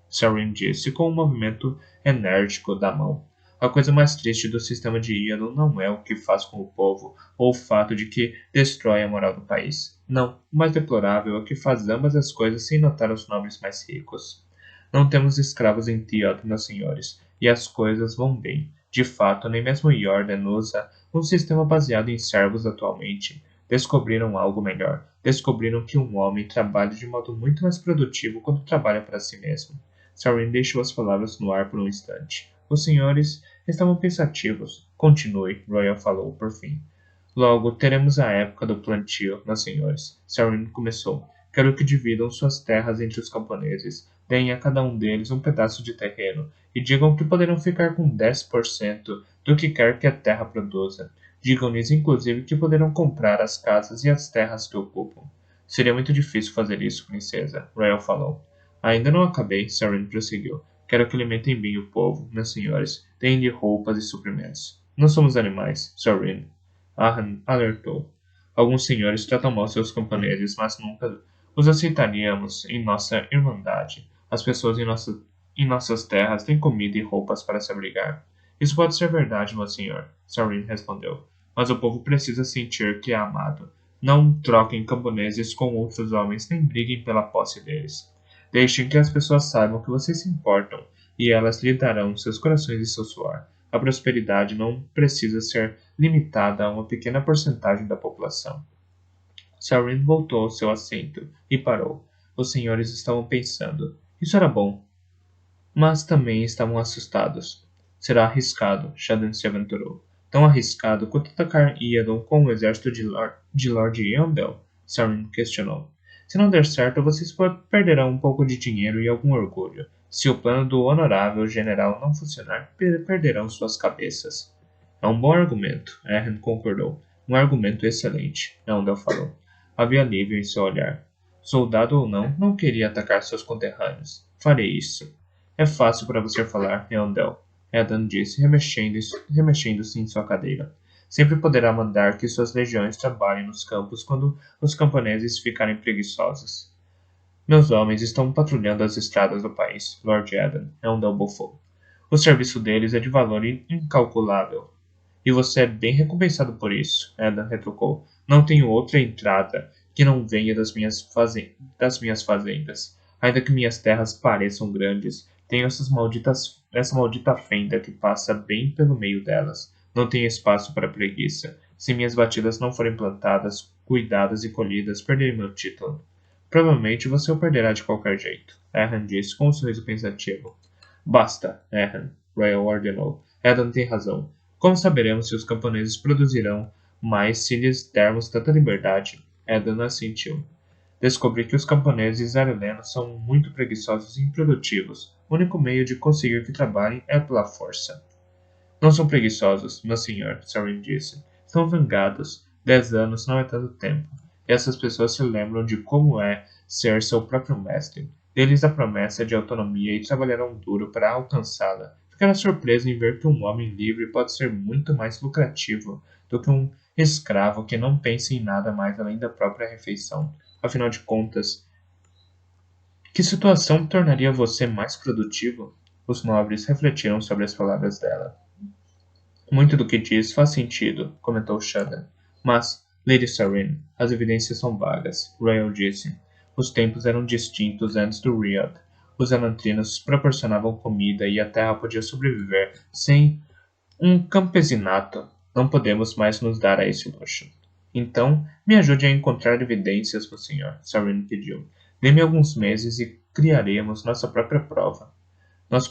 Sarin disse com um movimento enérgico da mão. A coisa mais triste do sistema de Iadon não é o que faz com o povo, ou o fato de que destrói a moral do país. Não, o mais deplorável é o que faz ambas as coisas sem notar os nobres mais ricos. Não temos escravos em Theod, meus senhores, e as coisas vão bem. De fato, nem mesmo Jordan usa um sistema baseado em servos atualmente. Descobriram algo melhor. Descobriram que um homem trabalha de modo muito mais produtivo quando trabalha para si mesmo. Sarin deixou as palavras no ar por um instante. Os senhores estavam pensativos. Continue, Royal falou, por fim. Logo, teremos a época do plantio, meus senhores. Sarin começou. Quero que dividam suas terras entre os camponeses. Deem a cada um deles um pedaço de terreno e digam que poderão ficar com 10% do que quer que a terra produza. Digam-lhes inclusive que poderão comprar as casas e as terras que ocupam. Seria muito difícil fazer isso, princesa, Royal falou. Ainda não acabei, Sarin prosseguiu. Quero que alimentem bem o povo, meus senhores. Deem-lhe roupas e suprimentos. Não somos animais, Sarin. Ahn alertou. Alguns senhores tratam mal seus camponeses, mas nunca os aceitaríamos em nossa irmandade. As pessoas em nossas terras têm comida e roupas para se abrigar. Isso pode ser verdade, meu senhor, Sarin respondeu. Mas o povo precisa sentir que é amado. Não troquem camponeses com outros homens, nem briguem pela posse deles. Deixem que as pessoas saibam que vocês se importam, e elas lhe darão seus corações e seu suor. A prosperidade não precisa ser limitada a uma pequena porcentagem da população. Sarin voltou ao seu assento e parou. Os senhores estavam pensando. Isso era bom. Mas também estavam assustados. Será arriscado, Shaden se aventurou. Tão arriscado quanto atacar Iadon com o exército de Lord Eondel? Sarin questionou. Se não der certo, vocês perderão um pouco de dinheiro e algum orgulho. Se o plano do honorável general não funcionar, perderão suas cabeças. É um bom argumento, Erhan concordou. Um argumento excelente, Eondel falou. Havia alívio em seu olhar. Soldado ou não, não queria atacar seus conterrâneos. Farei isso. É fácil para você falar, Eondel, Edan disse, remexendo-se em sua cadeira. Sempre poderá mandar que suas legiões trabalhem nos campos quando os camponeses ficarem preguiçosos. Meus homens estão patrulhando as estradas do país, Lord Eden. Eondel bufou. O serviço deles é de valor incalculável. E você é bem recompensado por isso, Eden retrucou. Não tenho outra entrada que não venha das minhas fazendas. Ainda que minhas terras pareçam grandes, tenho essa maldita fenda que passa bem pelo meio delas. Não tenho espaço para preguiça. Se minhas batidas não forem plantadas, cuidadas e colhidas, perderei meu título. Provavelmente você o perderá de qualquer jeito, Erhan disse com um sorriso pensativo. Basta, Erhan, Royal ordenou. Edan tem razão. Como saberemos se os camponeses produzirão mais se lhes dermos tanta liberdade? Edan assentiu. Descobri que os camponeses arelenos são muito preguiçosos e improdutivos. O único meio de conseguir que trabalhem é pela força. Não são preguiçosos, meu senhor, Sarin disse. São zangados. 10 anos não é tanto tempo. E essas pessoas se lembram de como é ser seu próprio mestre. Deles a promessa de autonomia e trabalharão duro para alcançá-la. Ficará surpreso em ver que um homem livre pode ser muito mais lucrativo do que um escravo que não pensa em nada mais além da própria refeição. Afinal de contas, que situação tornaria você mais produtivo? Os nobres refletiram sobre as palavras dela. Muito do que diz faz sentido, comentou Shudder. Mas, Lady Sarin, as evidências são vagas, Royal disse. Os tempos eram distintos antes do Riad. Os elantrinos proporcionavam comida e a terra podia sobreviver sem um campesinato. Não podemos mais nos dar a esse luxo. Então, me ajude a encontrar evidências, meu senhor, Sarin pediu. Dê-me alguns meses e criaremos nossa própria prova. Nós,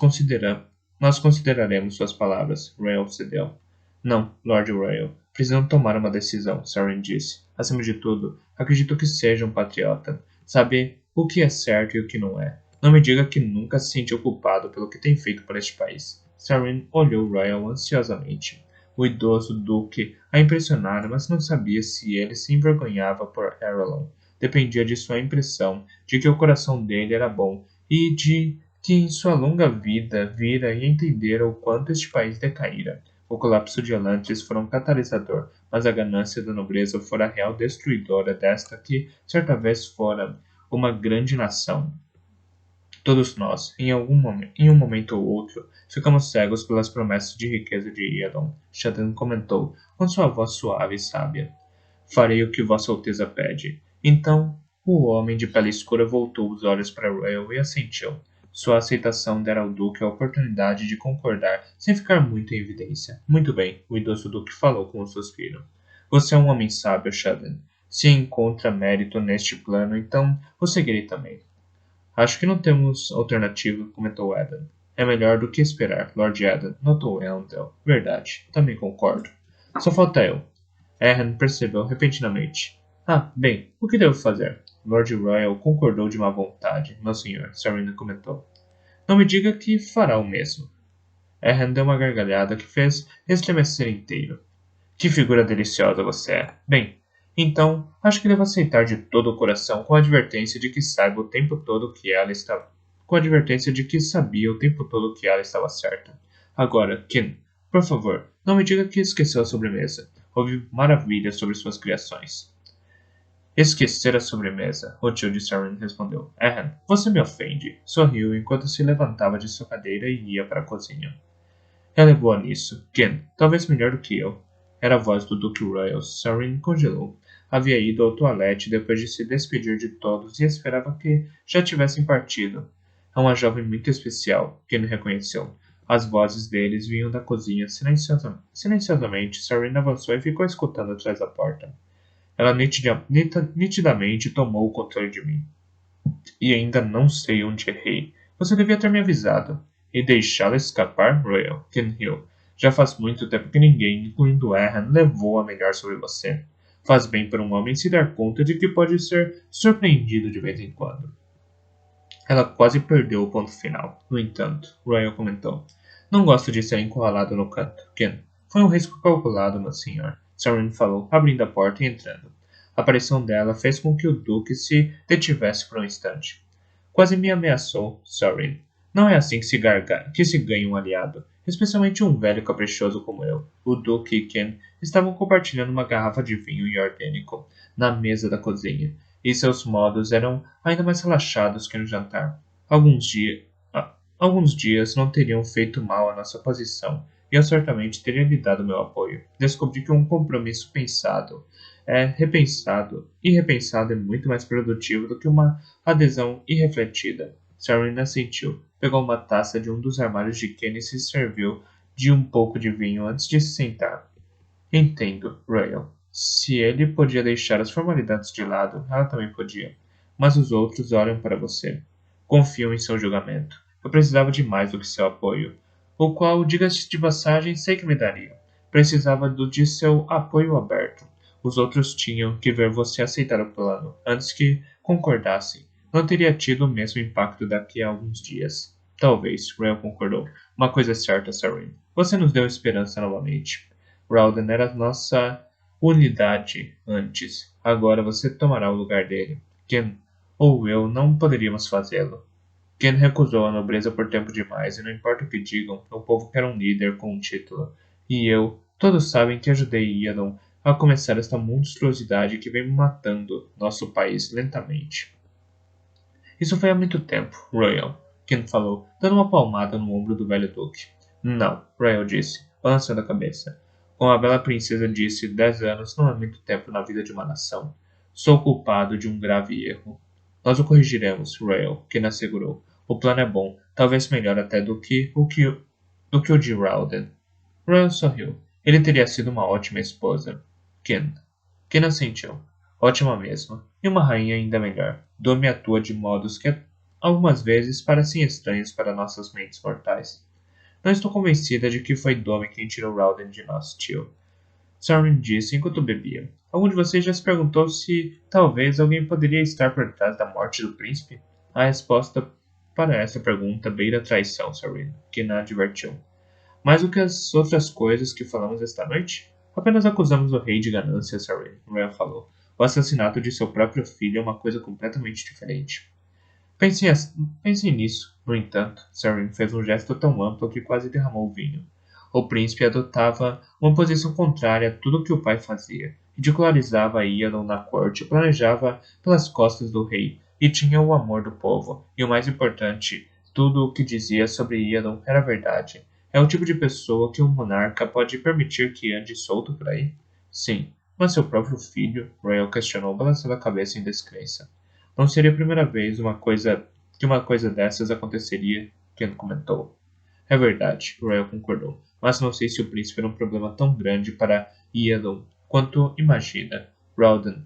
nós consideraremos suas palavras, Royal cedeu. Não, Lord Royal. Precisam tomar uma decisão, Sarin disse. Acima de tudo, acredito que seja um patriota. Sabe o que é certo e o que não é. Não me diga que nunca se sentiu culpado pelo que tem feito por este país. Sarin olhou Royal ansiosamente. O idoso duque a impressionara, mas não sabia se ele se envergonhava por Arelon. Dependia de sua impressão de que o coração dele era bom e de que em sua longa vida vira e entendera o quanto este país decaíra. O colapso de Elantris fora um catalisador, mas a ganância da nobreza fora a real destruidora desta que, certa vez, fora uma grande nação. Todos nós, em um momento ou outro, ficamos cegos pelas promessas de riqueza de Iadon, Shatan comentou, com sua voz suave e sábia. Farei o que Vossa Alteza pede. Então, o homem de pele escura voltou os olhos para Royal e assentiu. Sua aceitação dera ao Duque a oportunidade de concordar, sem ficar muito em evidência. Muito bem, o idoso Duque falou com um suspiro. Você é um homem sábio, Shadden. Se encontra mérito neste plano, então o seguirei também. Acho que não temos alternativa, comentou Eden. É melhor do que esperar, Lord Eden, notou Eondel. Verdade, também concordo. Só falta eu. Erhan percebeu repentinamente. Ah, bem, o que devo fazer? Lord Royal concordou de má vontade, meu senhor, Serena comentou. Não me diga que fará o mesmo. Erhan deu uma gargalhada que fez estremecer inteiro. Que figura deliciosa você é. Bem, então, acho que devo aceitar de todo o coração com a advertência de que saiba o tempo todo que ela estava... Com a advertência de que sabia o tempo todo que ela estava certa. Agora, Kin, por favor, não me diga que esqueceu a sobremesa. Ouvi maravilhas sobre suas criações. Esquecer a sobremesa, o tio de Sarin respondeu. Erran, você me ofende. Sorriu enquanto se levantava de sua cadeira e ia para a cozinha. Ela é boa nisso. Ken, talvez melhor do que eu. Era a voz do Duque Royal. Sarin congelou. Havia ido ao toalete depois de se despedir de todos e esperava que já tivessem partido. É uma jovem muito especial, Ken reconheceu. As vozes deles vinham da cozinha silenciosamente. Sarin avançou e ficou escutando atrás da porta. Ela nitidamente tomou o controle de mim. E ainda não sei onde errei. Você devia ter me avisado. E deixá-la escapar, Royal, Ken riu. Já faz muito tempo que ninguém, incluindo Erhan, levou a melhor sobre você. Faz bem para um homem se dar conta de que pode ser surpreendido de vez em quando. Ela quase perdeu o ponto final. No entanto, Royal comentou. Não gosto de ser encurralado no canto, Ken. Foi um risco calculado, meu senhor. Sarin falou, abrindo a porta e entrando. A aparição dela fez com que o Duque se detivesse por um instante. Quase me ameaçou, Sarin. Não é assim que se ganha um aliado. especialmente um velho caprichoso como eu. O Duque e Ken estavam compartilhando uma garrafa de vinho iordênico na mesa da cozinha, e seus modos eram ainda mais relaxados que no jantar. Alguns dias não teriam feito mal à nossa posição, e eu certamente teria lhe dado meu apoio. Descobri que um compromisso repensado e repensado é muito mais produtivo do que uma adesão irrefletida. Sharon assentiu, pegou uma taça de um dos armários de Kenny e se serviu de um pouco de vinho antes de se sentar. Entendo, Royal. Se ele podia deixar as formalidades de lado, ela também podia. Mas os outros olham para você. Confiam em seu julgamento. Eu precisava de mais do que seu apoio, o qual, diga-se de passagem, sei que me daria. Precisava de seu apoio aberto. Os outros tinham que ver você aceitar o plano, antes que concordassem. Não teria tido o mesmo impacto daqui a alguns dias. Talvez, Royal concordou. Uma coisa é certa, Serene. Você nos deu esperança novamente. Rowden era nossa unidade antes. Agora você tomará o lugar dele. Ken ou eu não poderíamos fazê-lo. Ken recusou a nobreza por tempo demais, e não importa o que digam, o povo quer um líder com um título. E eu, todos sabem que ajudei Iadon a começar esta monstruosidade que vem matando nosso país lentamente. Isso foi há muito tempo, Royal, Ken falou, dando uma palmada no ombro do velho duque. Não, Royal disse, balançando a cabeça. Como a bela princesa disse, 10 anos não é muito tempo na vida de uma nação. Sou culpado de um grave erro. Nós o corrigiremos, Royal, Ken assegurou. O plano é bom, talvez melhor até do que o de Rowden. Royal sorriu. Ele teria sido uma ótima esposa. Ken. Ken assentiu. Ótima mesmo. E uma rainha ainda melhor. Dome atua de modos que algumas vezes parecem estranhos para nossas mentes mortais. Não estou convencida de que foi Dome quem tirou Rowden de nós, tio. Soren disse enquanto bebia. Algum de vocês já se perguntou se talvez alguém poderia estar por trás da morte do príncipe? A resposta para essa pergunta beira a traição, Soren, que não advertiu. Mais do que as outras coisas que falamos esta noite, apenas acusamos o rei de ganância, Soren, Rhea falou. O assassinato de seu próprio filho é uma coisa completamente diferente. Pensem nisso, no entanto. Soren fez um gesto tão amplo que quase derramou vinho. O príncipe adotava uma posição contrária a tudo o que o pai fazia. Ridicularizava Iadon na corte, planejava pelas costas do rei, e tinha o amor do povo. E o mais importante, tudo o que dizia sobre Iadon era verdade. É o tipo de pessoa que um monarca pode permitir que ande solto por aí? Sim, mas seu próprio filho? Royal questionou, balançando a cabeça em descrença. Não seria a primeira vez que uma coisa dessas aconteceria, Ken comentou. É verdade, Royal concordou, mas não sei se o príncipe era um problema tão grande para Iadon quanto imagina. Rowden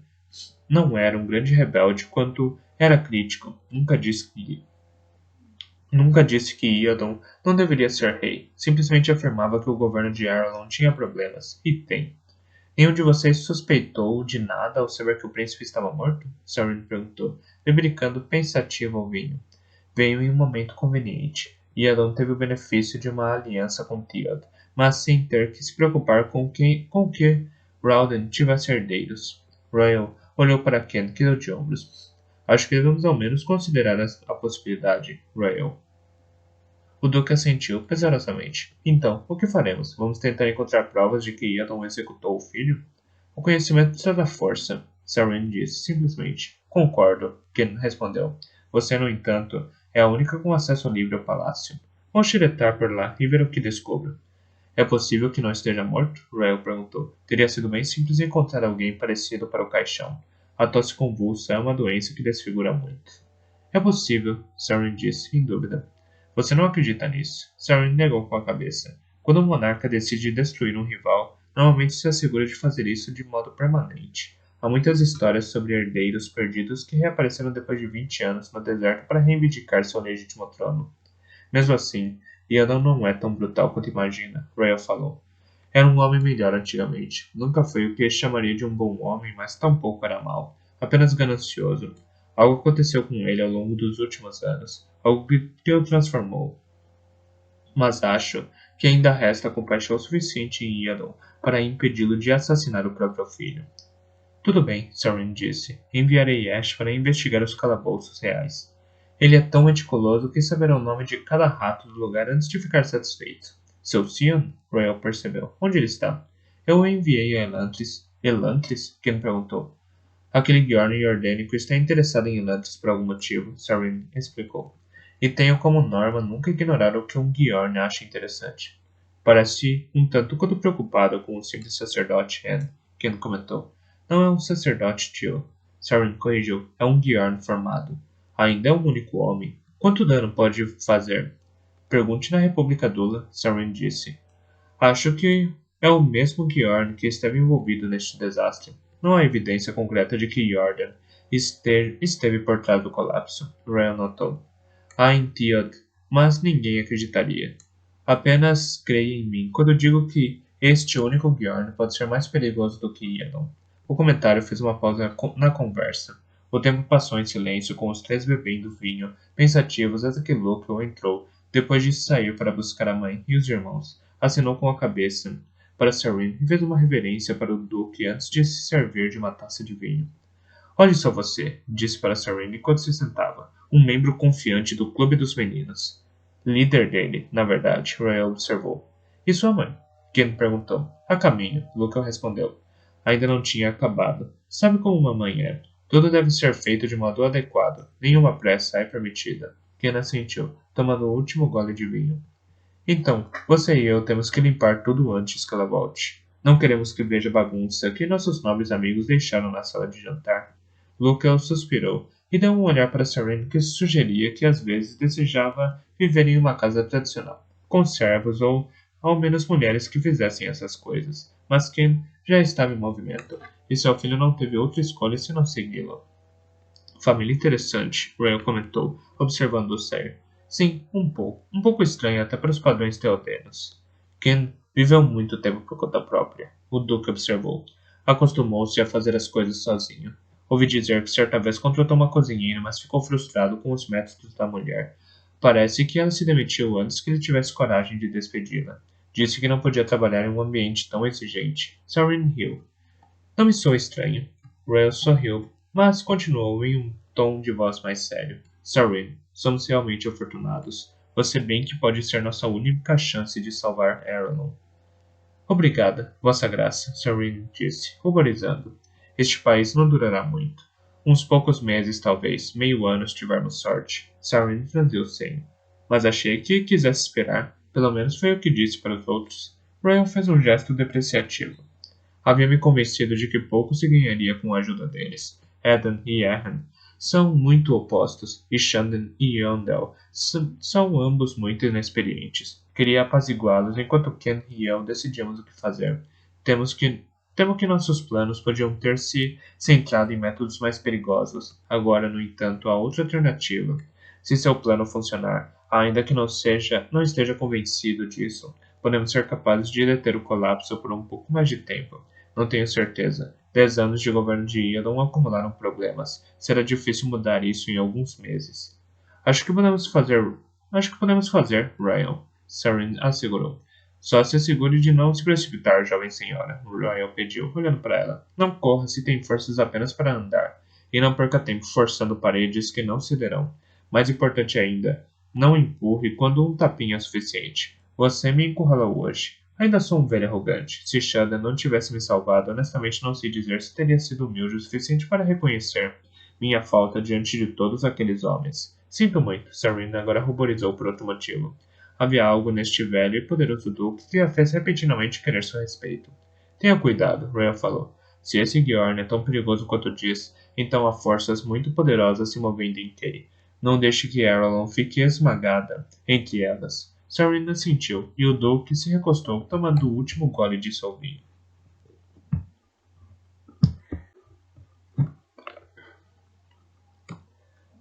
não era um grande rebelde quanto era crítico. Nunca disse que Iadon não deveria ser rei. Simplesmente afirmava que o governo de Arlon tinha problemas. E tem. Nenhum de vocês suspeitou de nada ao saber que o príncipe estava morto? Soren perguntou, bebericando pensativo ao vinho. Veio em um momento conveniente. Iadon teve o benefício de uma aliança com Theod, mas sem ter que se preocupar com que Rowden tivesse herdeiros. Royal olhou para Ken, que deu de ombros. Acho que devemos ao menos considerar a possibilidade, Royal. O Duque assentiu pesadamente. Então, o que faremos? Vamos tentar encontrar provas de que Iadon executou o filho? O conhecimento traz força, Saren disse, simplesmente. Concordo, Ken respondeu. Você, no entanto, é a única com acesso livre ao palácio. Vamos xeretar por lá e ver o que descubro. É possível que não esteja morto? Rael perguntou. Teria sido bem simples encontrar alguém parecido para o caixão. A tosse convulsa é uma doença que desfigura muito. É possível, Saren disse, em dúvida. Você não acredita nisso? Saren negou com a cabeça. Quando um monarca decide destruir um rival, normalmente se assegura de fazer isso de modo permanente. Há muitas histórias sobre herdeiros perdidos que reapareceram depois de 20 anos no deserto para reivindicar seu legítimo trono. Mesmo assim, Iadon não é tão brutal quanto imagina, Rhea falou. Era um homem melhor antigamente. Nunca foi o que chamaria de um bom homem, mas tampouco era mau. Apenas ganancioso. Algo aconteceu com ele ao longo dos últimos anos. Algo que o transformou. Mas acho que ainda resta compaixão suficiente em Iadon para impedi-lo de assassinar o próprio filho. Tudo bem, Soren disse. Enviarei Ash para investigar os calabouços reais. Ele é tão meticuloso que saberá o nome de cada rato do lugar antes de ficar satisfeito. Seu Cian? Royal percebeu. Onde ele está? Eu o enviei a Elantris. Elantris? Ken perguntou. Aquele Bjorn Jordânico está interessado em Elantris por algum motivo, Sarin explicou. E tenho como norma nunca ignorar o que um Bjorn acha interessante. Parece um tanto quanto preocupado com o simples sacerdote Hen, Ken comentou. Não é um sacerdote, tio. Sarin corrigiu. É um Bjorn formado. Ainda é um único homem. Quanto dano pode fazer? Pergunte na República Dula, Sarin disse. Acho que é o mesmo Bjorn que esteve envolvido neste desastre. Não há evidência concreta de que Jordan esteve por trás do colapso, Ryan notou. Há em Tiod, mas ninguém acreditaria. Apenas creia em mim quando digo que este único Bjorn pode ser mais perigoso do que Iadon. O comentário fez uma pausa na conversa. O tempo passou em silêncio, com os três bebendo vinho, pensativos até que Luke entrou, depois de sair para buscar a mãe e os irmãos. Assinou com a cabeça para Sarin e fez uma reverência para o Duque antes de se servir de uma taça de vinho. Olhe só você, disse para Sarin enquanto se sentava, um membro confiante do Clube dos Meninos. Líder dele, na verdade, Royal observou. E sua mãe? Ken perguntou. A caminho, Luca respondeu. Ainda não tinha acabado. Sabe como uma mãe é? Tudo deve ser feito de modo adequado. Nenhuma pressa é permitida. Ken assentiu, tomando o último gole de vinho. Então, você e eu temos que limpar tudo antes que ela volte. Não queremos que veja a bagunça que nossos nobres amigos deixaram na sala de jantar. Luca suspirou e deu um olhar para Serene que sugeria que às vezes desejava viver em uma casa tradicional, com servos ou ao menos mulheres que fizessem essas coisas. Mas Ken já estava em movimento, e seu filho não teve outra escolha senão segui-lo. Família interessante, Rael comentou, observando o sério. Sim, um pouco. Um pouco estranho até para os padrões teodenos. Ken viveu muito tempo por conta própria, o Duque observou. Acostumou-se a fazer as coisas sozinho. Ouvi dizer que certa vez contratou uma cozinheira, mas ficou frustrado com os métodos da mulher. Parece que ela se demitiu antes que ele tivesse coragem de despedi-la. Disse que não podia trabalhar em um ambiente tão exigente. Sarin riu. Não me soa estranho. Rael sorriu, mas continuou em um tom de voz mais sério. Sarin, somos realmente afortunados. Você bem que pode ser nossa única chance de salvar Aralon. Obrigada, Vossa Graça, Sarin disse, ruborizando. Este país não durará muito. Uns poucos meses, talvez, meio ano, se tivermos sorte. Sarin franziu o senho. Mas achei que quisesse esperar. Pelo menos foi o que disse para os outros. Rael fez um gesto depreciativo. Havia me convencido de que pouco se ganharia com a ajuda deles. Eden e Ehan são muito opostos, e Shandon e Yondel são ambos muito inexperientes. Queria apaziguá-los enquanto Ken e eu decidíamos o que fazer. Temo que nossos planos podiam ter se centrado em métodos mais perigosos. Agora, no entanto, há outra alternativa. Se seu plano funcionar, ainda que não esteja convencido disso, podemos ser capazes de deter o colapso por um pouco mais de tempo. Não tenho certeza. 10 anos de governo de Iadon acumularam problemas. Será difícil mudar isso em alguns meses. Acho que podemos fazer, Ryan. Sarin assegurou. Só se assegure de não se precipitar, jovem senhora, Ryan pediu, olhando para ela. Não corra se tem forças apenas para andar. E não perca tempo forçando paredes que não cederão. Mais importante ainda, não empurre quando um tapinha é suficiente. Você me encurralou hoje. Ainda sou um velho arrogante. Se Shada não tivesse me salvado, honestamente não sei dizer se teria sido humilde o suficiente para reconhecer minha falta diante de todos aqueles homens. Sinto muito, Serena agora ruborizou por outro motivo. Havia algo neste velho e poderoso duque que a fez repentinamente querer seu respeito. Tenha cuidado, Rhea falou. Se esse Bjorn é tão perigoso quanto diz, então há forças muito poderosas se movendo em Kay. Não deixe que Aralon fique esmagada entre elas. Serena sentiu, e o Duque se recostou, tomando o último gole de seu vinho.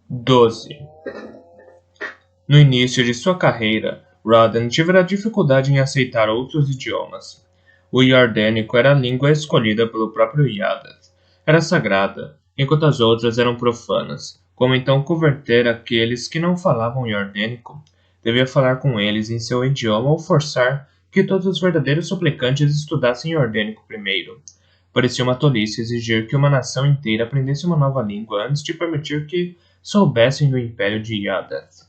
12. No início de sua carreira, Rodden tivera dificuldade em aceitar outros idiomas. O iordênico era a língua escolhida pelo próprio Yadas. Era sagrada, enquanto as outras eram profanas. Como então converter aqueles que não falavam iordênico? Devia falar com eles em seu idioma ou forçar que todos os verdadeiros suplicantes estudassem iordênico primeiro. Parecia uma tolice exigir que uma nação inteira aprendesse uma nova língua antes de permitir que soubessem do império de Yadas.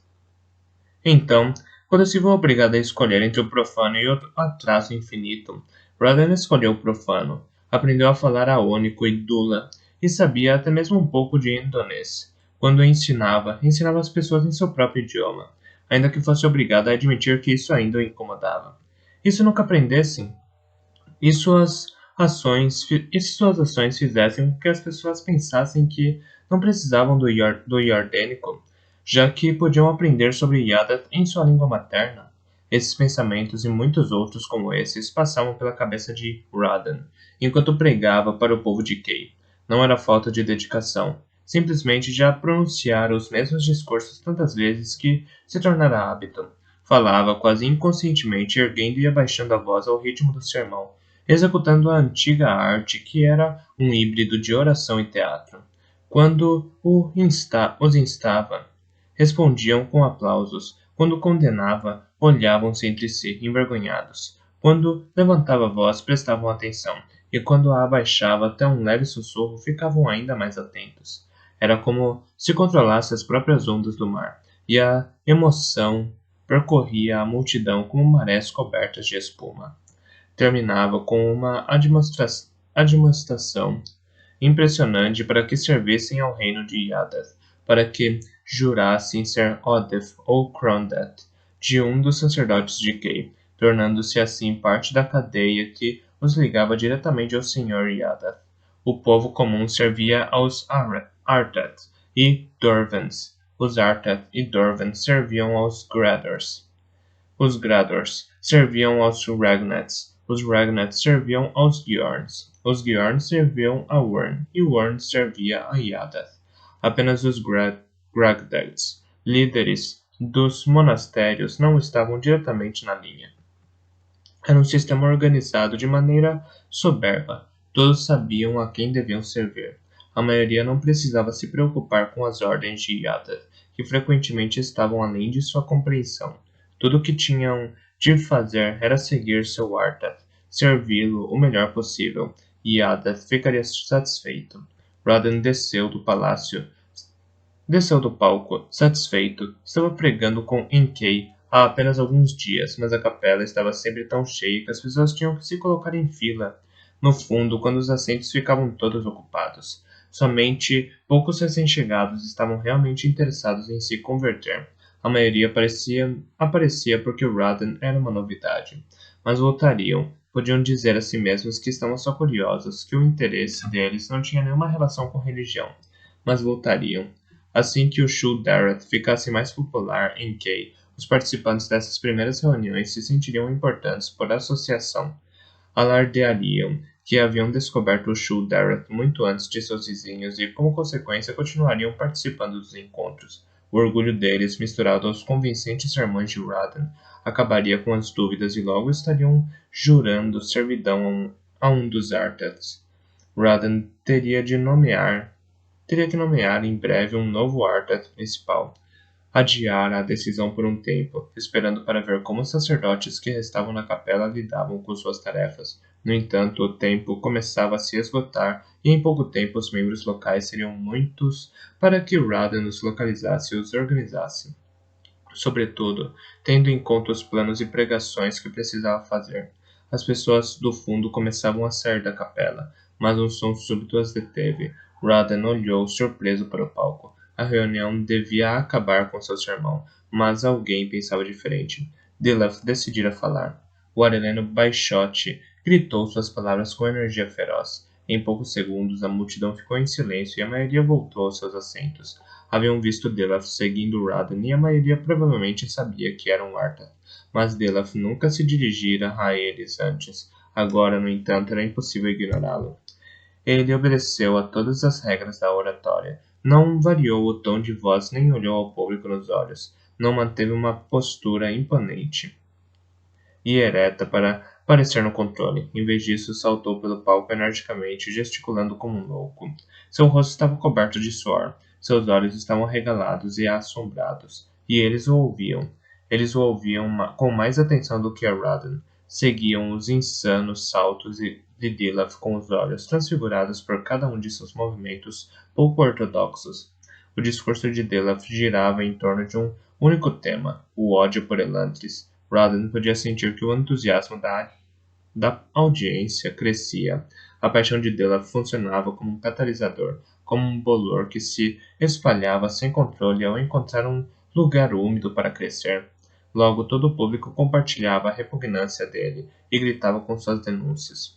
Então, Quando se viu obrigado a escolher entre o profano e o atraso infinito, Radan escolheu o profano. Aprendeu a falar aônico e dula, e sabia até mesmo um pouco de indonês. Quando ensinava, ensinava as pessoas em seu próprio idioma, ainda que fosse obrigado a admitir que isso ainda o incomodava. E se nunca aprendessem? E suas ações fizessem com que as pessoas pensassem que não precisavam do iordênico, já que podiam aprender sobre Yada em sua língua materna. Esses pensamentos e muitos outros como esses passavam pela cabeça de Radan, enquanto pregava para o povo de Kei. Não era falta de dedicação, simplesmente já pronunciara os mesmos discursos tantas vezes que se tornara hábito. Falava quase inconscientemente, erguendo e abaixando a voz ao ritmo do sermão, executando a antiga arte que era um híbrido de oração e teatro. Quando os instava, respondiam com aplausos. Quando condenava, olhavam-se entre si, envergonhados. Quando levantava a voz, prestavam atenção, e quando a abaixava até um leve sussurro, ficavam ainda mais atentos. Era como se controlasse as próprias ondas do mar, e a emoção percorria a multidão como marés cobertas de espuma. Terminava com uma admoestação impressionante para que servissem ao reino de Yadath, para que jurassem ser Odeth ou Crondet de um dos sacerdotes de Kei, tornando-se assim parte da cadeia que os ligava diretamente ao senhor Yadath. O povo comum servia aos Artat e Dorvans. Os Artat e Dorvans serviam aos Gradors. Os Gradors serviam aos Ragnats. Os Ragnats serviam aos Giorns. Os Giorns serviam a Wyrn, e Wyrn servia a Yadath. Apenas os Gragdags, líderes dos monastérios, não estavam diretamente na linha. Era um sistema organizado de maneira soberba. Todos sabiam a quem deviam servir. A maioria não precisava se preocupar com as ordens de Yadath, que frequentemente estavam além de sua compreensão. Tudo o que tinham de fazer era seguir seu Artath, servi-lo o melhor possível, e Yadath ficaria satisfeito. Radan desceu do palco, satisfeito. Estava pregando com Enkei há apenas alguns dias, mas a capela estava sempre tão cheia que as pessoas tinham que se colocar em fila, no fundo, quando os assentos ficavam todos ocupados. Somente poucos recém-chegados estavam realmente interessados em se converter. A maioria aparecia porque Radan era uma novidade. Mas voltariam. Podiam dizer a si mesmos que estavam só curiosos, que o interesse deles não tinha nenhuma relação com religião. Mas voltariam. Assim que o Shu Dareth ficasse mais popular em Kei, os participantes dessas primeiras reuniões se sentiriam importantes por associação. Alardeariam que haviam descoberto o Shu Dareth muito antes de seus vizinhos e, como consequência, continuariam participando dos encontros. O orgulho deles, misturado aos convincentes sermões de Radan, acabaria com as dúvidas e logo estariam jurando servidão a um dos Artats. Radan teria que nomear em breve um novo Artat principal. Adiara a decisão por um tempo, esperando para ver como os sacerdotes que restavam na capela lidavam com suas tarefas. No entanto, o tempo começava a se esgotar e em pouco tempo os membros locais seriam muitos para que Radan os localizasse e os organizasse. Sobretudo, tendo em conta os planos e pregações que precisava fazer. As pessoas do fundo começavam a sair da capela, mas um som súbito as deteve. Radan olhou surpreso para o palco. A reunião devia acabar com seu sermão, mas alguém pensava diferente. Dilaf decidira falar. O Areleno Baixote gritou suas palavras com energia feroz. Em poucos segundos, a multidão ficou em silêncio e a maioria voltou aos seus assentos. Haviam visto Dilaf seguindo Radan e a maioria provavelmente sabia que era um Arta, mas Dilaf nunca se dirigira a eles antes. Agora, no entanto, era impossível ignorá-lo. Ele obedeceu a todas as regras da oratória. Não variou o tom de voz nem olhou ao público nos olhos. Não manteve uma postura imponente e ereta para parecer no controle. Em vez disso, saltou pelo palco energicamente, gesticulando como um louco. Seu rosto estava coberto de suor. Seus olhos estavam arregalados e assombrados. E eles o ouviam. Eles o ouviam com mais atenção do que a Radan. Seguiam os insanos saltos de Dilaf com os olhos transfigurados por cada um de seus movimentos pouco ortodoxos. O discurso de Dilaf girava em torno de um único tema, o ódio por Elantris. Raden podia sentir que o entusiasmo da audiência crescia. A paixão de Dela funcionava como um catalisador, como um bolor que se espalhava sem controle ao encontrar um lugar úmido para crescer. Logo, todo o público compartilhava a repugnância dele e gritava com suas denúncias.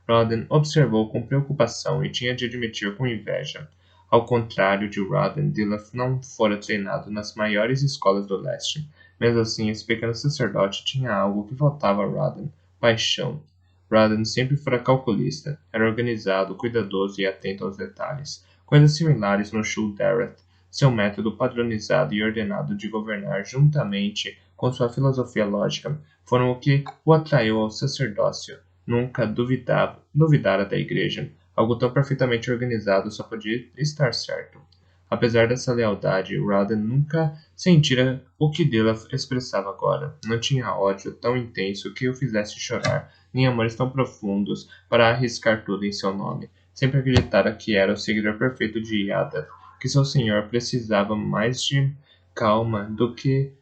Roden observou com preocupação e tinha de admitir com inveja. Ao contrário de Roden, Dilaf não fora treinado nas maiores escolas do leste. Mesmo assim, esse pequeno sacerdote tinha algo que faltava a Roden: paixão. Roden sempre fora calculista, era organizado, cuidadoso e atento aos detalhes. Coisas similares no Shul Dareth, seu método padronizado e ordenado de governar juntamente com sua filosofia lógica, foram o que o atraiu ao sacerdócio. Nunca duvidara da igreja. Algo tão perfeitamente organizado só podia estar certo. Apesar dessa lealdade, Raden nunca sentira o que Dela expressava agora. Não tinha ódio tão intenso que o fizesse chorar, nem amores tão profundos para arriscar tudo em seu nome. Sempre acreditara que era o seguidor perfeito de Yada, que seu senhor precisava mais de calma do que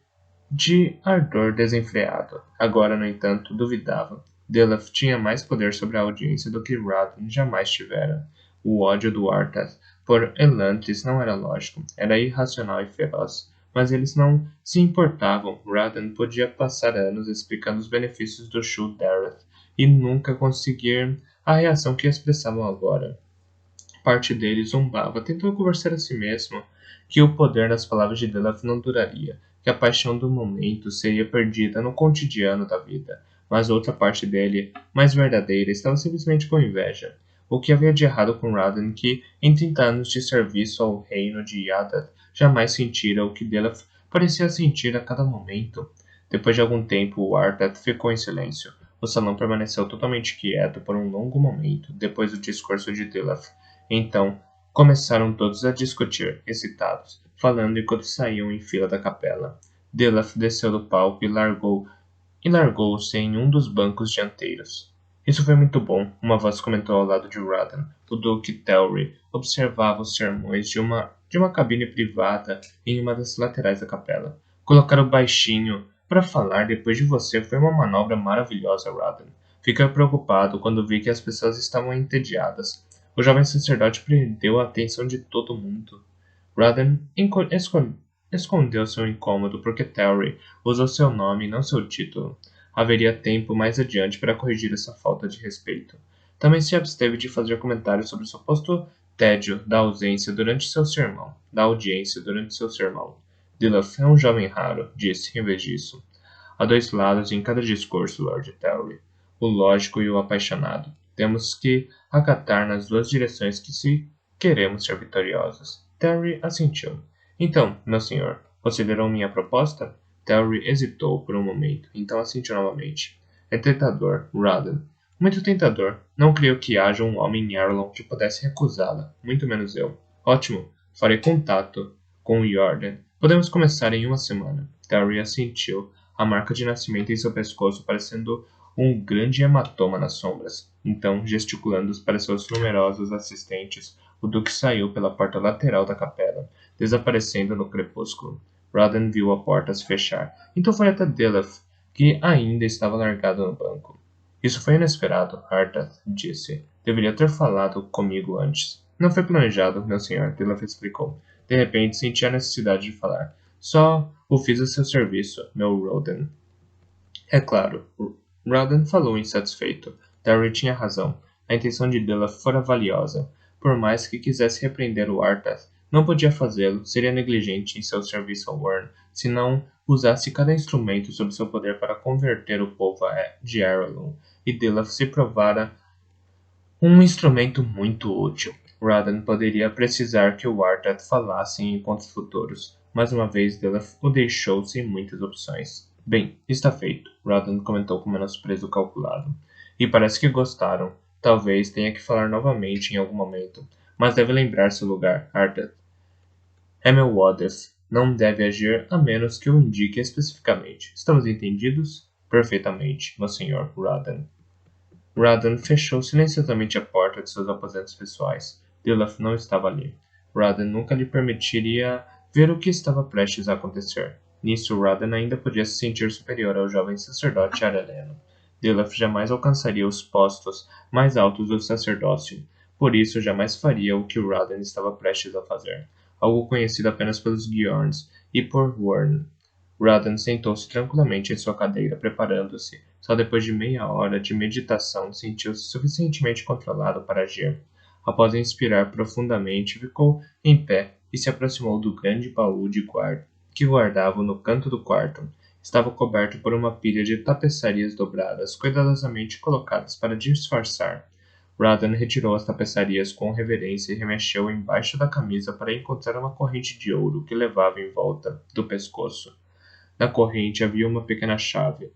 de ardor desenfreado. Agora, no entanto, duvidava. Delaf tinha mais poder sobre a audiência do que Raden jamais tivera. O ódio do Arthas por Elantris não era lógico, era irracional e feroz. Mas eles não se importavam. Raden podia passar anos explicando os benefícios do Shul Dareth e nunca conseguir a reação que expressavam agora. Parte dele zombava, tentou conversar a si mesmo que o poder das palavras de Delaf não duraria, que a paixão do momento seria perdida no cotidiano da vida. Mas outra parte dele, mais verdadeira, estava simplesmente com inveja. O que havia de errado com Raden, que, em 30 anos de serviço ao reino de Yadath, jamais sentira o que Delaf parecia sentir a cada momento? Depois de algum tempo, o Arthas ficou em silêncio. O salão permaneceu totalmente quieto por um longo momento, depois do discurso de Delaf. Então, começaram todos a discutir, excitados, falando enquanto saíam em fila da capela. Delaf desceu do palco e largou-se em um dos bancos dianteiros. Isso foi muito bom, uma voz comentou ao lado de Radan. O Duque Telry observava os sermões de uma cabine privada em uma das laterais da capela. Colocar o baixinho para falar depois de você foi uma manobra maravilhosa, Radan. Fiquei preocupado quando vi que as pessoas estavam entediadas. O jovem sacerdote prendeu a atenção de todo mundo. Radan escondeu seu incômodo porque Terry usou seu nome e não seu título. Haveria tempo mais adiante para corrigir essa falta de respeito. Também se absteve de fazer comentários sobre o suposto tédio da audiência durante seu sermão. Dilaf é um jovem raro, disse, em vez disso. Há dois lados em cada discurso, Lord Terry. O lógico e o apaixonado. Temos que acatar nas duas direções se queremos ser vitoriosos. Terry assentiu. Então, meu senhor, considerou minha proposta? Terry hesitou por um momento, então assentiu novamente. É tentador, Raden. Muito tentador. Não creio que haja um homem em Arlon que pudesse recusá-la, muito menos eu. Ótimo. Farei contato com Jordan. Podemos começar em uma semana. Terry assentiu, a marca de nascimento em seu pescoço parecendo um grande hematoma nas sombras. Então, gesticulando para seus numerosos assistentes, o duque saiu pela porta lateral da capela, desaparecendo no crepúsculo. Radan viu a porta se fechar. Então foi até Delaf, que ainda estava largado no banco. Isso foi inesperado, Arthas disse. Deveria ter falado comigo antes. Não foi planejado, meu senhor, Delaf explicou. De repente senti a necessidade de falar. Só o fiz a seu serviço, meu Roden. É claro, Radan falou insatisfeito. Terry tinha razão. A intenção de Delaf fora valiosa. Por mais que quisesse repreender o Arthas, não podia fazê-lo. Seria negligente em seu serviço ao Wyrn, se não usasse cada instrumento sob seu poder para converter o povo de Arelon. E Delaf se provara um instrumento muito útil. Radan poderia precisar que o Arthas falasse em encontros futuros. Mais uma vez, Delaf o deixou sem muitas opções. Bem, está feito, Radan comentou com menosprezo calculado. E parece que gostaram. Talvez tenha que falar novamente em algum momento. Mas deve lembrar seu lugar, Arthas. É meu Wadeth. Não deve agir a menos que o indique especificamente. Estamos entendidos? Perfeitamente, meu senhor Radan. Radan fechou silenciosamente a porta de seus aposentos pessoais. Dilaf não estava ali. Radan nunca lhe permitiria ver o que estava prestes a acontecer. Nisso, Radan ainda podia se sentir superior ao jovem sacerdote Areleno. Dilaf jamais alcançaria os postos mais altos do sacerdócio, por isso jamais faria o que Radan estava prestes a fazer, algo conhecido apenas pelos Giorns e por Wyrn. Radan sentou-se tranquilamente em sua cadeira, preparando-se. Só depois de meia hora de meditação sentiu-se suficientemente controlado para agir. Após inspirar profundamente, ficou em pé e se aproximou do grande baú de guarda que guardava no canto do quarto. Estava coberto por uma pilha de tapeçarias dobradas, cuidadosamente colocadas para disfarçar. Radan retirou as tapeçarias com reverência e remexeu embaixo da camisa para encontrar uma corrente de ouro que levava em volta do pescoço. Na corrente havia uma pequena chave.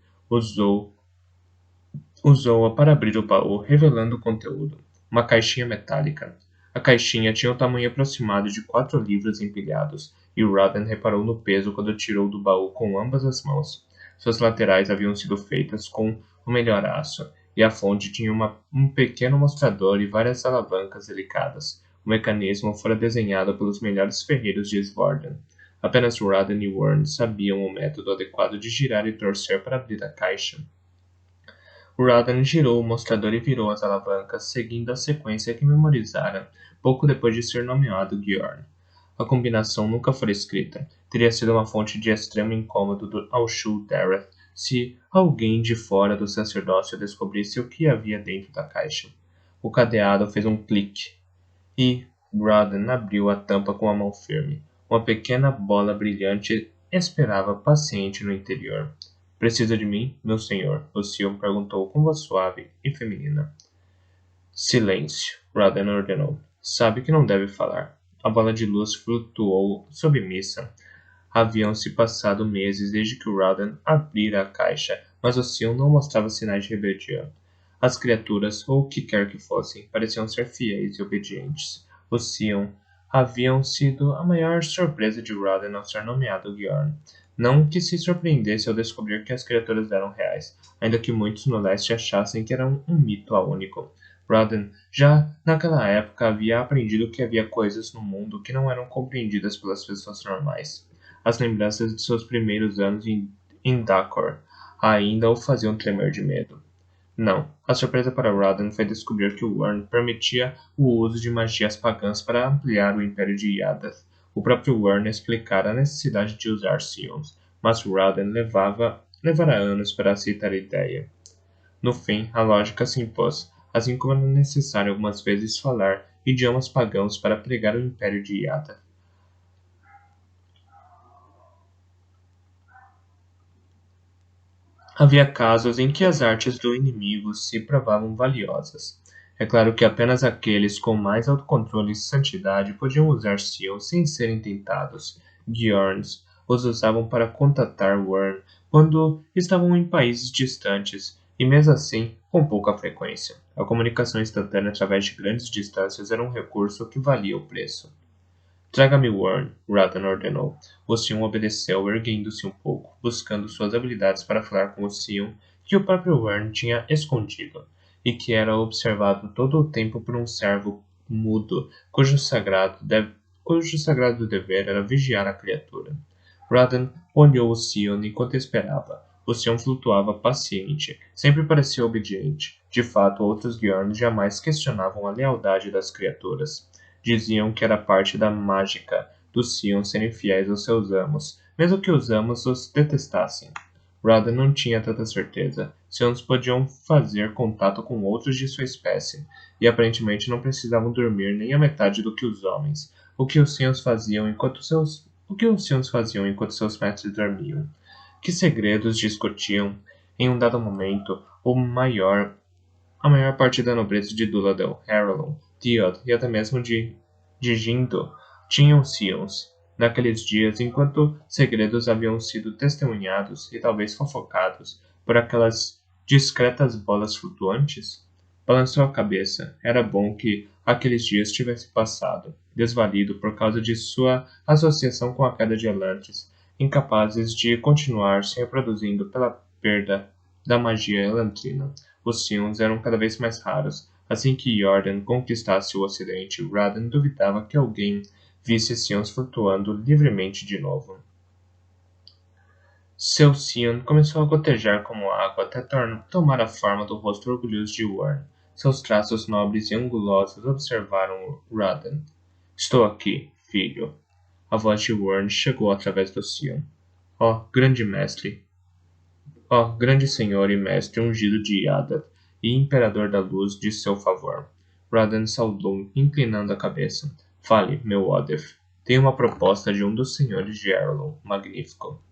Usou-a para abrir o baú, revelando o conteúdo. Uma caixinha metálica. A caixinha tinha o tamanho aproximado de 4 livros empilhados, e Radan reparou no peso quando tirou do baú com ambas as mãos. Suas laterais haviam sido feitas com o melhor aço, e a fonte tinha um pequeno mostrador e várias alavancas delicadas. O mecanismo fora desenhado pelos melhores ferreiros de Svordan. Apenas Radan e Wyrn sabiam o método adequado de girar e torcer para abrir a caixa. Radan girou o mostrador e virou as alavancas, seguindo a sequência que memorizara pouco depois de ser nomeado Giorn. A combinação nunca fora escrita. Teria sido uma fonte de extremo incômodo ao Shul Dareth se alguém de fora do sacerdócio descobrisse o que havia dentro da caixa. O cadeado fez um clique e Radan abriu a tampa com a mão firme. Uma pequena bola brilhante esperava paciente no interior. Precisa de mim, meu senhor? O Sion perguntou com voz suave e feminina. Silêncio, Radan ordenou. Sabe que não deve falar. A bola de luz flutuou submissa. Haviam-se passado meses desde que Radan abrira a caixa, mas o Sion não mostrava sinais de rebeldia. As criaturas, ou o que quer que fossem, pareciam ser fiéis e obedientes. Os Sion haviam sido a maior surpresa de Radan ao ser nomeado Giorn. Não que se surpreendesse ao descobrir que as criaturas eram reais, ainda que muitos no leste achassem que eram um mito único. Radan já naquela época havia aprendido que havia coisas no mundo que não eram compreendidas pelas pessoas normais. As lembranças de seus primeiros anos em Dacor ainda o faziam tremer de medo. Não, a surpresa para Radan foi descobrir que o Wyrn permitia o uso de magias pagãs para ampliar o império de Yadath. O próprio Wyrn explicara a necessidade de usar Sions, mas Radan levara anos para aceitar a ideia. No fim, a lógica se impôs, assim como era necessário algumas vezes falar idiomas pagãos para pregar o império de Yadath. Havia casos em que as artes do inimigo se provavam valiosas. É claro que apenas aqueles com mais autocontrole e santidade podiam usar Sion sem serem tentados. Giorns os usavam para contatar Wyrn quando estavam em países distantes, e mesmo assim, com pouca frequência. A comunicação instantânea através de grandes distâncias era um recurso que valia o preço. Traga-me Wyrn, Radan ordenou. O Sion obedeceu, erguendo-se um pouco, buscando suas habilidades para falar com o Sion, que o próprio Wyrn tinha escondido, e que era observado todo o tempo por um servo mudo, cujo sagrado dever era vigiar a criatura. Radan olhou o Sion enquanto esperava. O Sion flutuava paciente, sempre parecia obediente. De fato, outros Giorns jamais questionavam a lealdade das criaturas. Diziam que era parte da mágica dos Sion serem fiéis aos seus amos, mesmo que os amos os detestassem. Radan não tinha tanta certeza. Sions podiam fazer contato com outros de sua espécie, e aparentemente não precisavam dormir nem a metade do que os homens. O que os Sions faziam enquanto seus mestres dormiam? Que segredos discutiam? Em um dado momento, a maior parte da nobreza de Duladel, Harrowlon, Theod e até mesmo de Jindo tinham Sions. Naqueles dias, enquanto segredos haviam sido testemunhados e talvez fofocados por aquelas discretas bolas flutuantes, balançou a cabeça. Era bom que aqueles dias tivessem passado, desvalido por causa de sua associação com a queda de Elantis, incapazes de continuar se reproduzindo pela perda da magia elantrina. Os Sions eram cada vez mais raros. Assim que Jordan conquistasse o Ocidente, Radan duvidava que alguém visse Sions flutuando livremente de novo. Seu Sion começou a gotejar como água até tomar a forma do rosto orgulhoso de Wern. Seus traços nobres e angulosos observaram Radan. Estou aqui, filho. A voz de Wern chegou através do Sion. Grande mestre. Grande senhor e mestre ungido de Yada, e imperador da luz de seu favor. Radan saudou, inclinando a cabeça. Fale, meu Odef. Tenho uma proposta de um dos senhores de Erlon, magnífico.